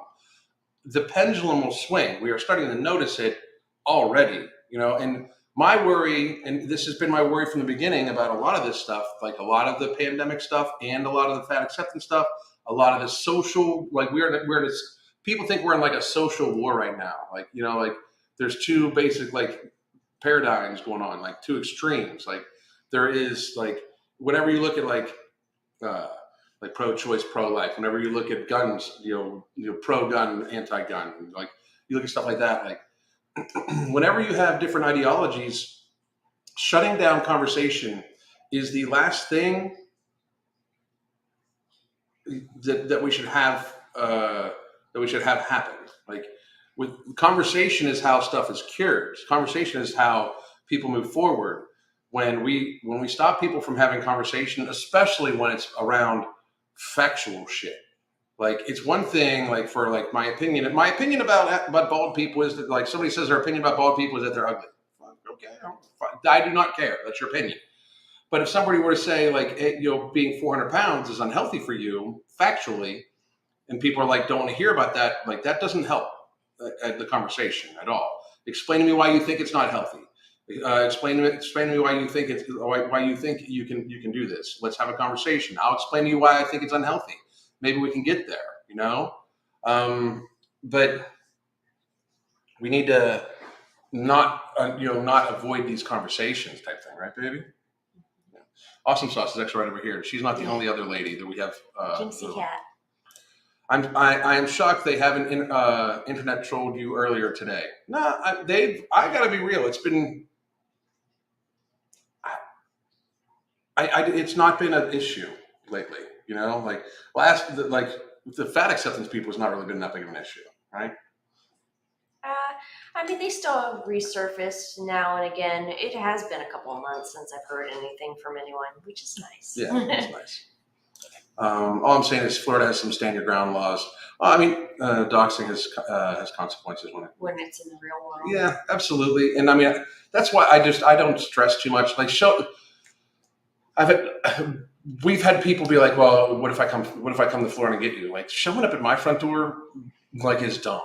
The pendulum will swing. We are starting to notice it already, and my worry, and this has been my worry from the beginning about a lot of this stuff, like a lot of the pandemic stuff and a lot of the fat acceptance stuff, a lot of the social, like we're in this, people think we're in like a social war right now. Like, like there's two basic like paradigms going on, like two extremes. Like there is like, whenever you look at like pro-choice, pro-life, whenever you look at guns, pro-gun, anti-gun, like you look at stuff like that, like whenever you have different ideologies, shutting down conversation is the last thing that we should have happen. Like with conversation is how stuff is cured. Conversation is how people move forward. When we stop people from having conversation, especially when it's around factual shit. Like it's one thing, like for like my opinion about bald people is that like somebody says their opinion about bald people is that they're ugly. Okay, fine. I do not care. That's your opinion. But if somebody were to say like, being 400 pounds is unhealthy for you factually, and people are like, don't want to hear about that, like that doesn't help the conversation at all. Explain to me why you think it's not healthy. Explain to me why you think you can do this. Let's have a conversation. I'll explain to you why I think it's unhealthy. Maybe we can get there, but we need to not avoid these conversations type thing, right, baby? Yeah. Awesome Sauce is actually right over here. She's not the only other lady that we have. Gypsy cat. I am shocked they haven't internet trolled you earlier today. No, I gotta be real. It's been, it's not been an issue lately. Like the fat acceptance people has not really been that big of an issue, right? I mean, they still resurface now and again. It has been a couple of months since I've heard anything from anyone, which is nice. Yeah, it's nice. All I'm saying is Florida has some stand your ground laws. Well, I mean, doxing has consequences when it's in the real world. Yeah, absolutely. And I mean, that's why I don't stress too much. Like we've had people be like, well, what if I come to Florida and get you? Like showing up at my front door, like is dumb.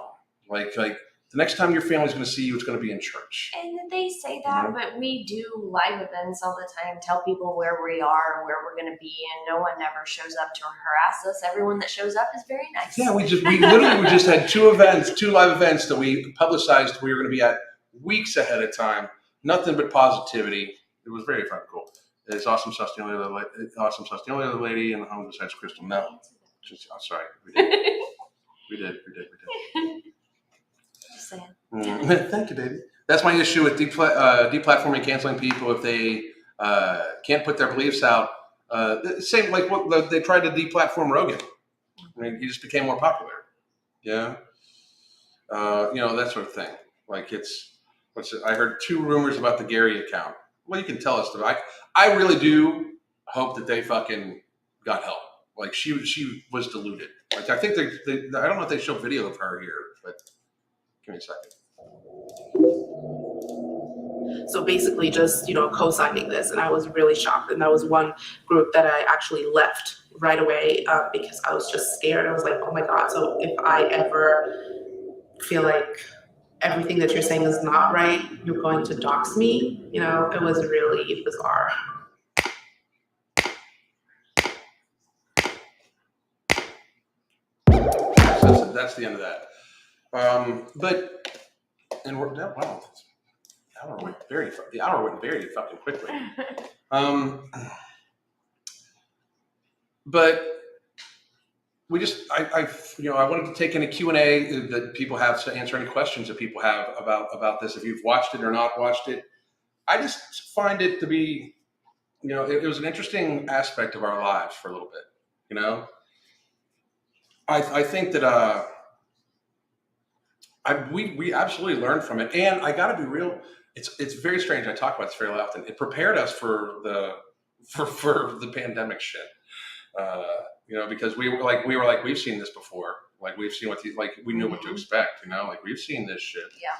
Like the next time your family's going to see you, it's going to be in church. And they say that, but we do live events all the time, tell people where we are, where we're going to be, and no one ever shows up to harass us. Everyone that shows up is very nice. Yeah, we literally just had two live events that we publicized we were going to be at weeks ahead of time. Nothing but positivity. It was very fun, cool. It's Awesome Sauce, the only other lady in the home besides Crystal. No, sorry, we did. We did. Just saying. Thank you, baby. That's my issue with deplatforming, canceling people if they can't put their beliefs out. Same like what they tried to deplatform Rogan. I mean, he just became more popular. Yeah, that sort of thing. Like I heard 2 rumors about the Gary account. Well, you can tell us that. I really do hope that they fucking got help. Like she was deluded. Like I think I don't know if they show video of her here, but give me a second. So basically just, co-signing this, and I was really shocked. And that was one group that I actually left right away because I was just scared. I was like, oh my God, so if I ever feel like everything that you're saying is not right, you're going to dox me? It was really bizarre. So that's the end of that. The hour went very fucking quickly. But we just, I wanted to take any Q&A that people have to answer any questions that people have about this. If you've watched it or not watched it, I just find it to be, it was an interesting aspect of our lives for a little bit. I think that we absolutely learned from it, and I got to be real. It's very strange. I talk about this fairly often. It prepared us for the pandemic shit. Because we were like, we've seen this before. Like we've seen we knew what to expect, like we've seen this shit. Yeah.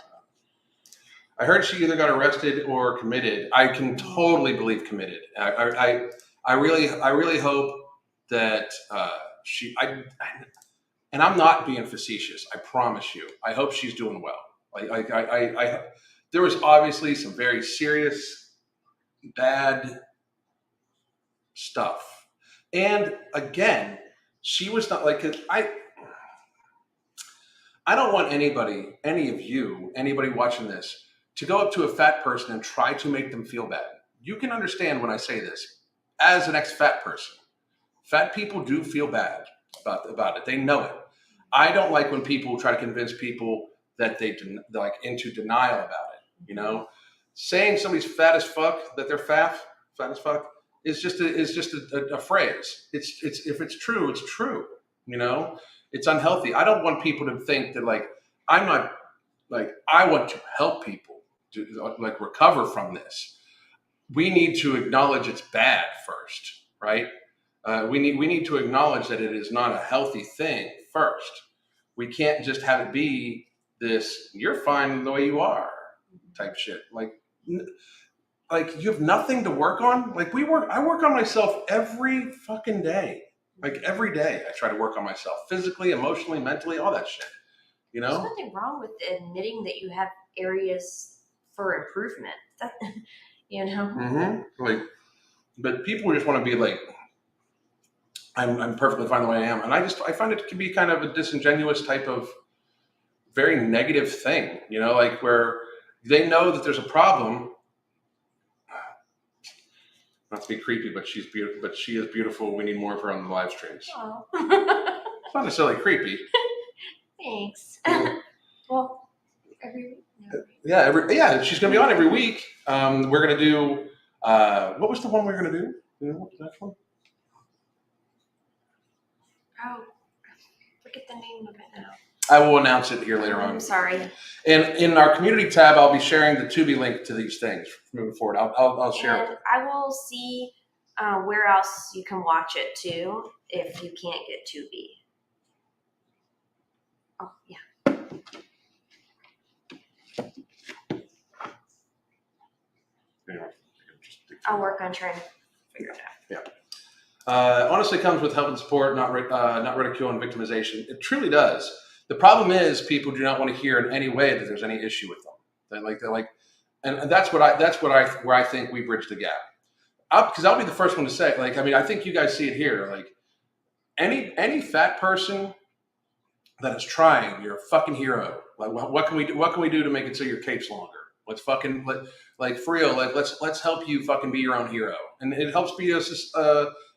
I heard she either got arrested or committed. I can totally believe committed. I really hope that and I'm not being facetious. I promise you. I hope she's doing well. There was obviously some very serious, bad stuff. And again, she was not I don't want anybody watching this to go up to a fat person and try to make them feel bad. You can understand when I say this as an ex-fat person. Fat people do feel bad about it. They know it. I don't like when people try to convince people that they're into denial about it. Saying somebody's fat as fuck, that they're fat as fuck, is just a phrase. It's if it's true, it's true. It's unhealthy. I don't want people to think that I'm not I want to help people to recover from this. We need to acknowledge it's bad first, right? We need to acknowledge that it is not a healthy thing first. We can't just have it be this "you're fine the way you are" type shit. You have nothing to work on. I work on myself every fucking day. Every day, I try to work on myself physically, emotionally, mentally, all that shit. There's nothing wrong with admitting that you have areas for improvement. Mm-hmm. But people just want to be I'm perfectly fine the way I am, and I find it can be kind of a disingenuous type of very negative thing. Where they know that there's a problem. Not to be creepy, but she's beautiful. But she is beautiful. We need more of her on the live streams. Oh. It's not necessarily creepy. Thanks. Yeah. Well, every week. Yeah, she's gonna be on every week. We're gonna do. What was the one we were gonna do? What was that one? Oh, forget the name of it now. I will announce it here later on. I'm sorry. And in our community tab, I'll be sharing the Tubi link to these things moving forward. I'll share it. I will see where else you can watch it too if you can't get Tubi. Oh yeah. Anyway, I'll work on trying to figure it out. Yeah. Honestly, comes with help and support, not ridicule and victimization. It truly does. The problem is people do not want to hear in any way that there's any issue with them. And that's where I think we bridge the gap. Because I'll be the first one to say, I think you guys see it here. Any fat person that is trying, you're a fucking hero. What can we do? What can we do to make it so your cape's longer? Let's fucking for real. Let's help you fucking be your own hero, and it helps be a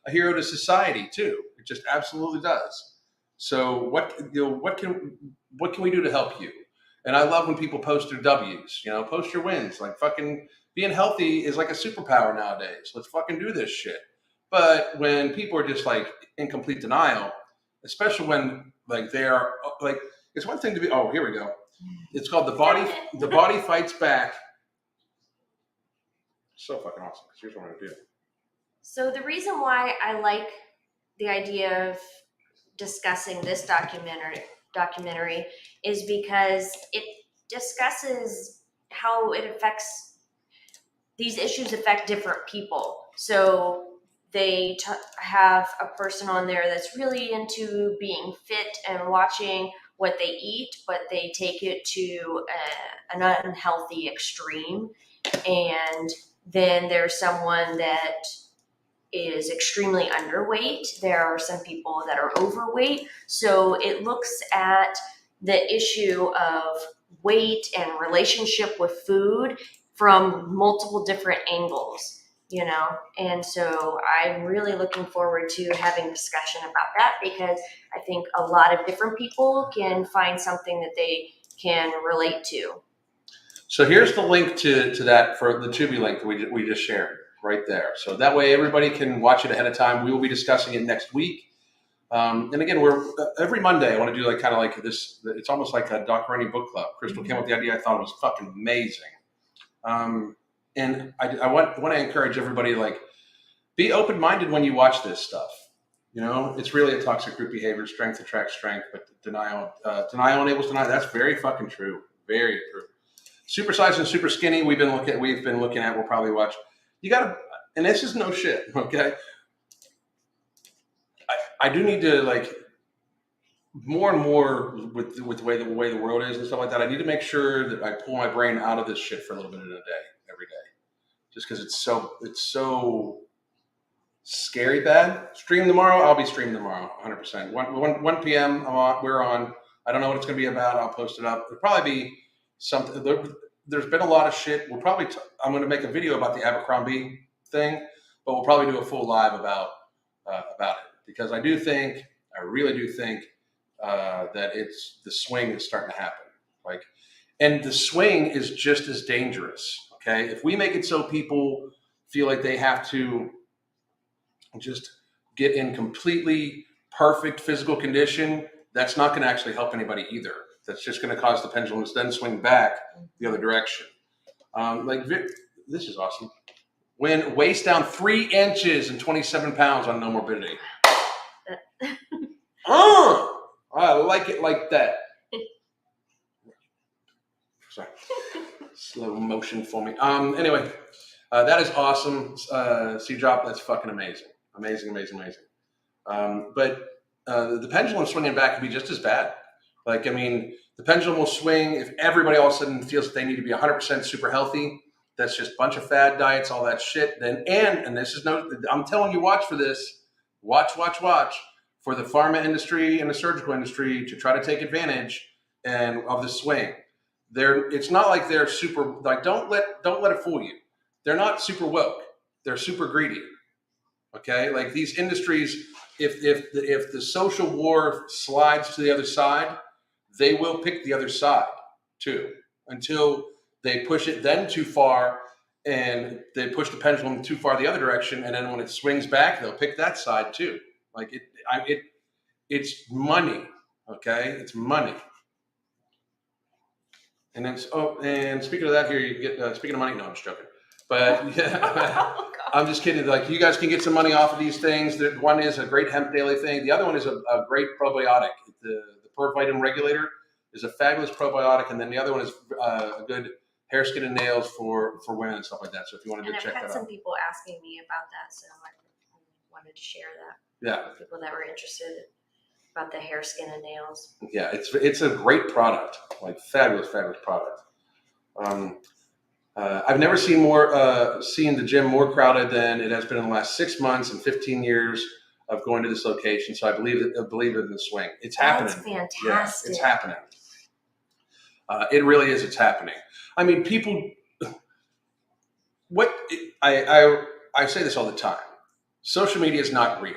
hero to society too. It just absolutely does. So what can we do to help you? And I love when people post their W's. Post your wins. Fucking being healthy is like a superpower nowadays. Let's fucking do this shit. But when people are just in complete denial, especially when they are it's one thing to be. Oh, here we go. It's called the body fights back. So fucking awesome. Here's what I'm gonna do. So the reason why I like the idea of discussing this documentary is because it discusses how these issues affect different people. So they have a person on there that's really into being fit and watching what they eat, but they take it to an unhealthy extreme. And then there's someone that is extremely underweight. There are some people that are overweight. So it looks at the issue of weight and relationship with food from multiple different angles, And so I'm really looking forward to having a discussion about that because I think a lot of different people can find something that they can relate to. So here's the link to that for the Tubi link that we just shared. Right there. So that way everybody can watch it ahead of time. We will be discussing it next week. And again, we're every Monday I want to do kind of this. It's almost like a Doc Running book club. Crystal came up with the idea. I thought it was fucking amazing. And I want to encourage everybody be open-minded when you watch this stuff. You know, it's really a toxic group behavior. Strength attracts strength, but denial enables denial. That's very fucking true. Very true. Supersized and super skinny. We've been looking at. We'll probably watch. You gotta, and this is no shit. Okay. I do need to like more and more with the way the world is and stuff like that. I need to make sure that I pull my brain out of this shit for a little bit in a day, every day, just because it's so scary bad. Stream tomorrow. I'll be streaming tomorrow, 100%. 1 p.m. We're on. I don't know what it's going to be about. I'll post it up. It'll probably be something. There's been a lot of shit. I'm going to make a video about the Abercrombie thing, but we'll probably do a full live about it, because I really do think that the swing is starting to happen. Like, and the swing is just as dangerous. Okay, if we make it so people feel like they have to just get in completely perfect physical condition, that's not going to actually help anybody either. That's just going to cause the pendulum to then swing back the other direction. This is awesome. When waist down 3 inches and 27 pounds on No Morbidity. I like it like that. Sorry. Slow motion for me. Anyway, that is awesome. C-drop, that's fucking amazing. Amazing. But the pendulum swinging back could be just as bad. Like, I mean, the pendulum will swing if everybody all of a sudden feels that they need to be 100% super healthy. That's just a bunch of fad diets, all that shit. And this is I'm telling you, watch for this. Watch for the pharma industry and the surgical industry to try to take advantage of the swing. It's not like they're super, like, don't let it fool you. They're not super woke. They're super greedy. Okay, like these industries, if the social war slides to the other side, they will pick the other side too, until they push it then too far, and they push the pendulum too far the other direction, and then when it swings back, they'll pick that side too. Like it's money. Okay, it's money. And then and speaking of that, here you get speaking of money. No, I'm just joking. But yeah, I'm just kidding. Like, you guys can get some money off of these things. One is a great hemp daily thing. The other one is a great probiotic. The Purvitamin Regulator is a fabulous probiotic, and then the other one is a good hair, skin, and nails for women and stuff like that. So if you wanted to check that out. And I've had some people asking me about that, so I wanted to share that. Yeah. With people that were interested about the hair, skin, and nails. Yeah, it's a great product. Like, fabulous product. I've never seen the gym more crowded than it has been in the last 6 months and 15 years of going to this location. So I believe in the swing. It's happening. That's fantastic. Yeah, it's happening. It really is. It's happening. I mean, people. I say this all the time. Social media is not real.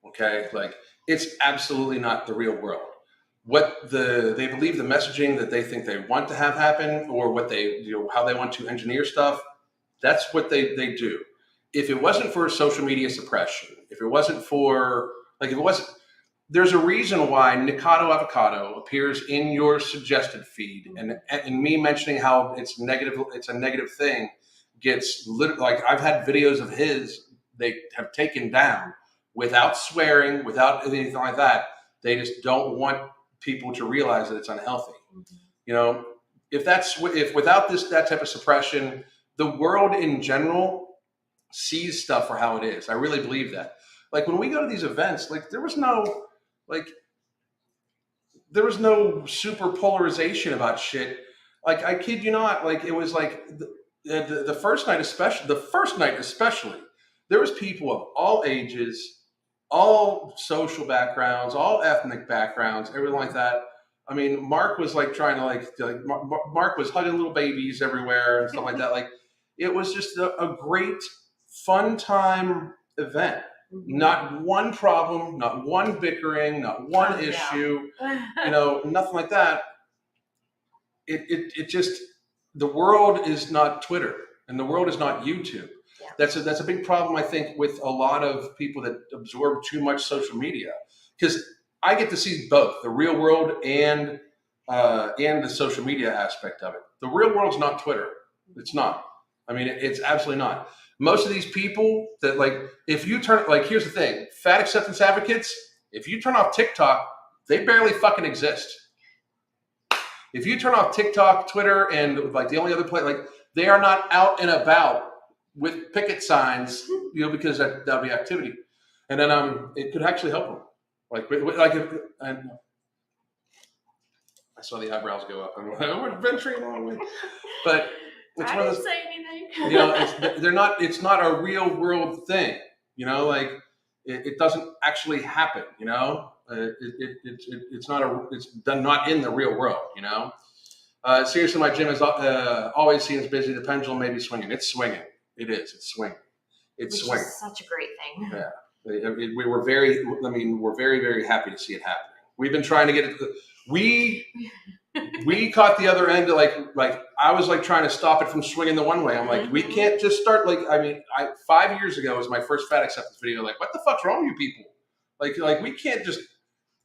Okay, like, it's absolutely not the real world. What they believe, the messaging that they think they want to have happen, or what how they want to engineer stuff, that's what they do. If it wasn't for social media suppression, there's a reason why Nikado Avocado appears in your suggested feed, and me mentioning how it's a negative thing gets like, I've had videos of his they have taken down without swearing, without anything like that. They just don't want people to realize that it's unhealthy. Mm-hmm. You know, if without that type of suppression, the world in general sees stuff for how it is. I really believe that. Like, when we go to these events, like, there was no super polarization about shit. Like, I kid you not, like, it was like the first night especially, there was people of all ages, all social backgrounds, all ethnic backgrounds, everything like that. I mean, Mark was like trying to Mark was hugging little babies everywhere and stuff like that. Like, it was just a great, fun time event. Mm-hmm. Not one problem, not one bickering, not one issue, nothing like that. It just, the world is not Twitter, and the world is not YouTube. Yeah. That's a big problem, I think, with a lot of people that absorb too much social media, because I get to see both the real world and the social media aspect of it. The real world's not Twitter. It's not. I mean, it's absolutely not. Most of these people that like, if you turn, like, here's the thing, fat acceptance advocates, if you turn off TikTok, they barely fucking exist. If you turn off TikTok, Twitter, and like the only other place, like they are not out and about with picket signs, because that'll be activity, and then it could actually help them. Like if, and I saw the eyebrows go up. I'm like, we're venturing along with, but it's I one of didn't those, say anything. they're not. It's not a real world thing, like it doesn't actually happen, it's not it's done not in the real world, seriously, my gym is always seems busy. The pendulum may be swinging. It's swinging. It is. It's swinging. It's Which swinging. is such a great thing. Yeah. We were very, we're very, very happy to see it happening. We've been trying to get it. We caught the other end. Like I was like trying to stop it from swinging the one way. I'm like, we can't just start. 5 years ago was my first fat acceptance video. Like, what the fuck's wrong with you people? Like we can't just.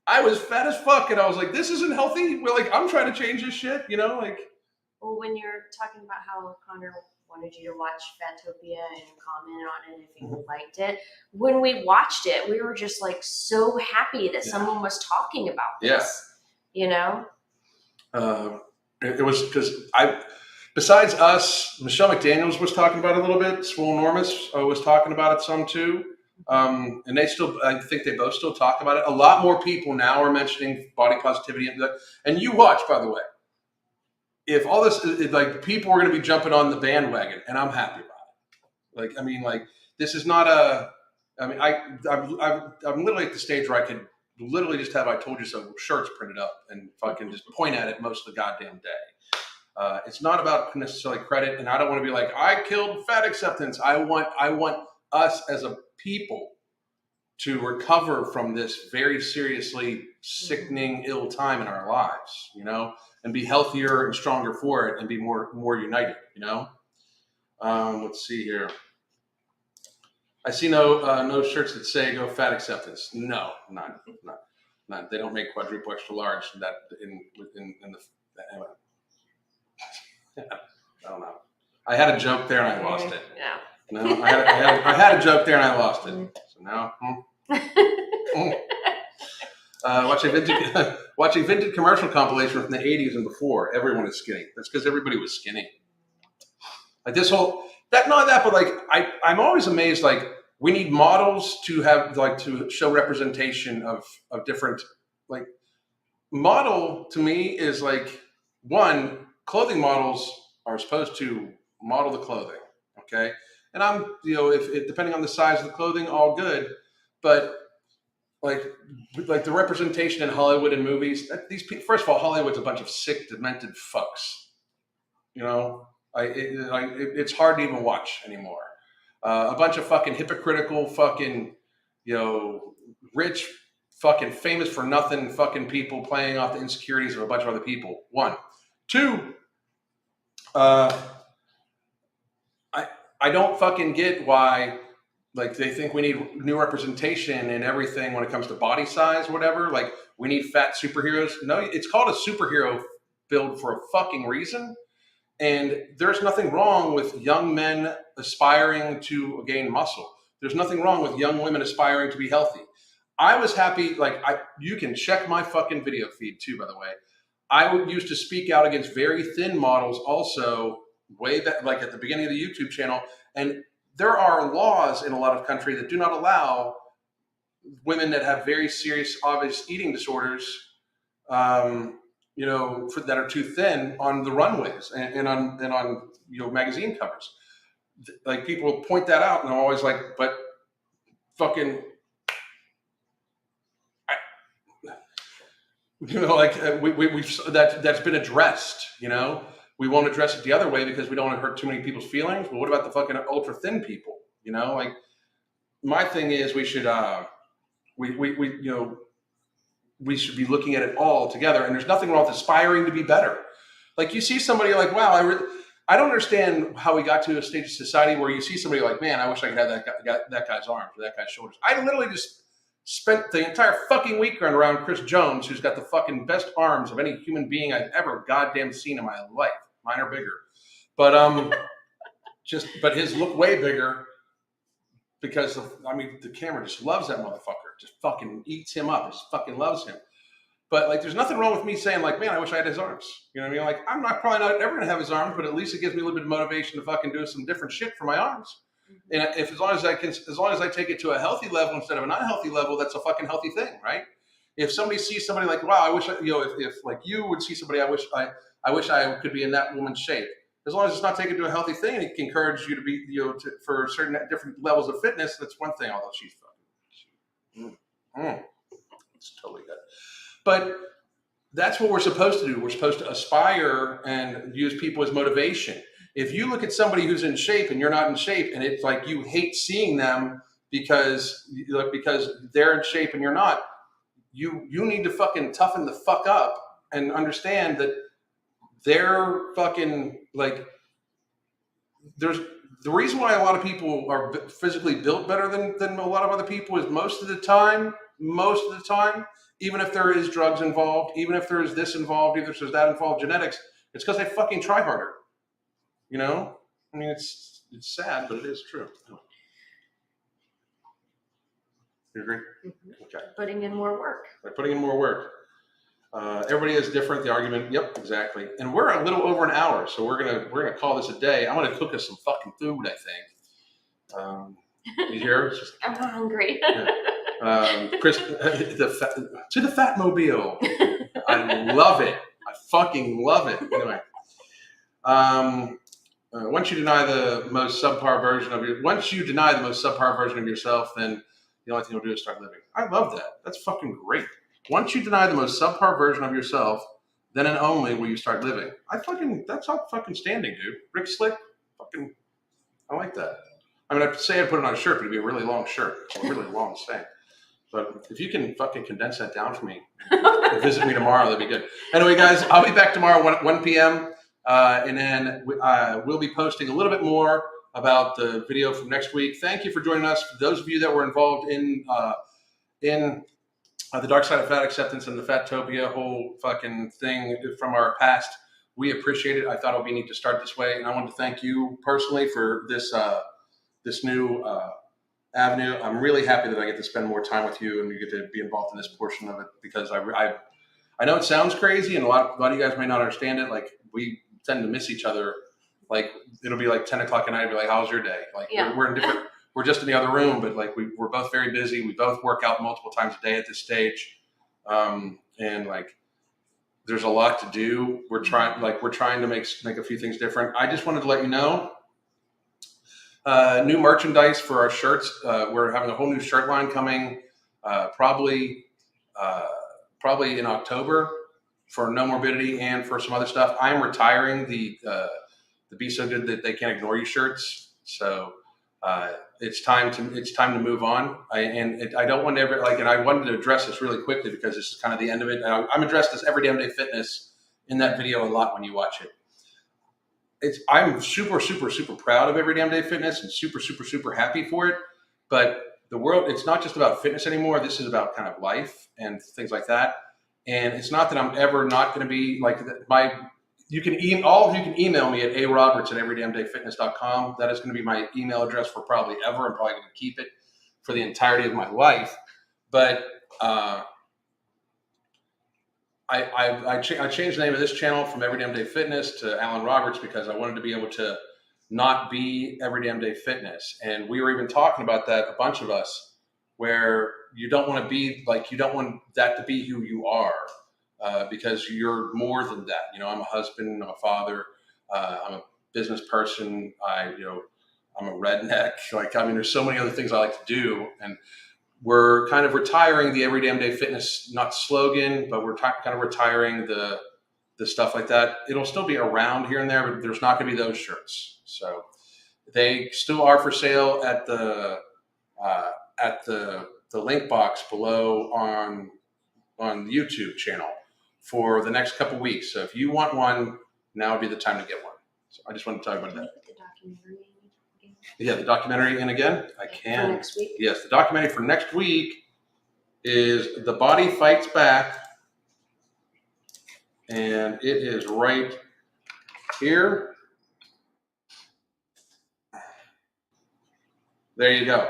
I was fat as fuck, and I was like, this isn't healthy. Well, like I'm trying to change this shit. Well, when you're talking about how Connor wanted you to watch Fatopia and comment on it if you liked it, when we watched it, we were just like so happy that someone was talking about this. It was because besides us, Michelle McDaniels was talking about it a little bit. Swole Enormous was talking about it some too. And I think they both still talk about it. A lot more people now are mentioning body positivity. And you watch, by the way, if all this, people are going to be jumping on the bandwagon, and I'm happy about it. This is not I'm literally at the stage where I could literally just have I told you so shirts printed up and fucking just point at it most of the goddamn day. It's not about necessarily credit, and I don't want to be like, I killed fat acceptance. I want us as a people to recover from this very seriously sickening, ill time in our lives, and be healthier and stronger for it and be more united, Let's see here. I see no shirts that say go fat acceptance. No, none. They don't make quadruple extra large that in the I don't know. I had a joke there and I lost it. Yeah. No, I had a joke there and I lost it. So now, watching vintage commercial compilation from the 80s and before. Everyone is skinny. That's because everybody was skinny. Like this whole but I'm always amazed. Like we need models to have to show representation of different model to me is one, clothing models are supposed to model the clothing. Okay. And I'm, if depending on the size of the clothing, all good. But the representation in Hollywood and movies, these people, first of all, Hollywood's a bunch of sick, demented fucks. It's hard to even watch anymore. A bunch of fucking hypocritical, fucking, rich, fucking famous for nothing, fucking people playing off the insecurities of a bunch of other people. One, two. I don't fucking get why, they think we need new representation and everything when it comes to body size or whatever. We need fat superheroes. No, it's called a superhero build for a fucking reason. And there's nothing wrong with young men aspiring to gain muscle. There's nothing wrong with young women aspiring to be healthy. I was happy. You can check my fucking video feed too, by the way. I used to speak out against very thin models also way back, at the beginning of the YouTube channel. And there are laws in a lot of countries that do not allow women that have very serious, obvious eating disorders, that are too thin on the runways and on magazine covers. People point that out, and I'm always like, but fucking, that's been addressed. We won't address it the other way because we don't want to hurt too many people's feelings. But what about the fucking ultra thin people? My thing is we should we should be looking at it all together. And there's nothing wrong with aspiring to be better. You see somebody wow, I don't understand how we got to a stage of society where you see somebody man, I wish I could have that guy's arms or that guy's shoulders. I literally just spent the entire fucking weekend around Chris Jones, who's got the fucking best arms of any human being I've ever goddamn seen in my life. Mine are bigger. But but his look way bigger because the camera just loves that motherfucker. Just fucking eats him up. Just fucking loves him. But like, there's nothing wrong with me saying like, man, I wish I had his arms. You know what I mean? Like, I'm probably not ever gonna have his arms, but at least it gives me a little bit of motivation to fucking do some different shit for my arms. And as long as I take it to a healthy level instead of an unhealthy level, that's a fucking healthy thing, right? If somebody sees somebody like, wow, I wish if like you would see somebody, I wish I could be in that woman's shape. As long as it's not taken to a healthy thing, and it can encourage you to be, for certain different levels of fitness. That's one thing. Although she's fucking, it's totally good. But that's what we're supposed to do. We're supposed to aspire and use people as motivation. If you look at somebody who's in shape and you're not in shape, and it's like you hate seeing them because they're in shape and you're not, you need to fucking toughen the fuck up and understand that they're fucking like, there's the reason why a lot of people are physically built better than a lot of other people is most of the time, even if there is drugs involved, even if there is this involved, even if there's that involved, genetics, it's because they fucking try harder. You know? I mean, it's sad, but it is true. You agree? Mm-hmm. Okay. Putting in more work. By putting in more work. Everybody is different. The argument, yep, exactly. And we're a little over an hour, so we're gonna call this a day. I'm gonna cook us some fucking food, I think. You hear? I'm hungry. Yeah. Chris, to the Fatmobile. I love it. I fucking love it. Anyway, once you deny the most subpar version of yourself, then the only thing you'll do is start living. I love that. That's fucking great. Once you deny the most subpar version of yourself, then and only will you start living. That's all fucking standing, dude. Rick Slick, I like that. I mean, I'd say I'd put it on a shirt, but it'd be a really long shirt. It's a really long saying. But if you can fucking condense that down for me, and visit me tomorrow, that'd be good. Anyway, guys, I'll be back tomorrow 1 p.m. And then we'll be posting a little bit more about the video from next week. Thank you for joining us. For those of you that were involved in the dark side of fat acceptance and the Fatopia whole fucking thing from our past, we appreciate it. I thought it would be neat to start this way, and I want to thank you personally for this new avenue. I'm really happy that I get to spend more time with you and you get to be involved in this portion of it, because I know it sounds crazy and a lot of you guys may not understand it. Like, we tend to miss each other. Like, it'll be like 10 o'clock at night. I'll be like, how's your day? Like, yeah. We're in different, we're just in the other room, but like we're both very busy. We both work out multiple times a day at this stage. And like, there's a lot to do. We're trying to make a few things different. I just wanted to let you know, new merchandise for our shirts. We're having a whole new shirt line coming, probably in October, for No Morbidity and for some other stuff. I'm retiring the Be So Good That They Can't Ignore You shirts. So it's time to move on. I don't want to ever and I wanted to address this really quickly because this is kind of the end of it. I'm addressed as Every Damn Day Fitness in that video a lot when you watch it. I'm super, super, super proud of Every Damn Day Fitness and super, super, super happy for it. But the world, it's not just about fitness anymore. This is about kind of life and things like that. And it's not that I'm ever not going to be like you can email me at aroberts@everydamndayfitness.com. That is going to be my email address for probably ever. I'm probably going to keep it for the entirety of my life. But I changed the name of this channel from Every Damn Day Fitness to Alan Roberts because I wanted to be able to not be Every Damn Day Fitness. And we were even talking about that, a bunch of us, where you don't want to be like, you don't want that to be who you are, because you're more than that. You know, I'm a husband, I'm a father, I'm a business person, I'm a redneck. There's so many other things I like to do. And we're kind of retiring the Every Damn Day Fitness, not slogan, but we're kind of retiring the stuff like that. It'll still be around here and there, but there's not going to be those shirts. So they still are for sale at the link box below on the YouTube channel for the next couple weeks. So if you want one, now would be the time to get one. So I just want to talk about that. Yeah, the documentary in again. I can. For next week? Yes, the documentary for next week is The Body Fights Back. And it is right here. There you go.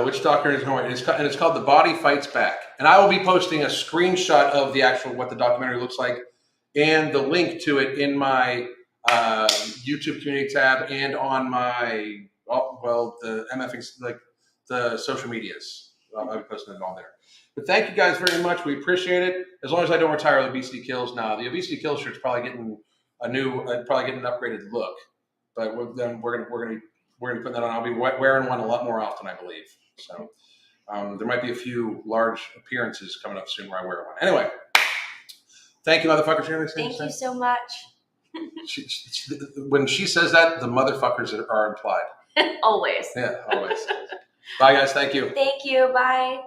Which documentary is going? And it's called The Body Fights Back. And I will be posting a screenshot of the actual what the documentary looks like and the link to it in my YouTube community tab and on my the MFX, like the social medias. I'll be posting it all there. But thank you guys very much. We appreciate it. As long as I don't retire the Obesity Kills. Now the Obesity Kills shirt's probably getting an upgraded look. But then we're gonna put that on. I'll be wearing one a lot more often, I believe. So there might be a few large appearances coming up soon where I wear one. Anyway, thank you, motherfuckers. Thank you so much. When she says that, the motherfuckers are implied. Always. Yeah, always. Bye, guys. Thank you. Thank you. Bye.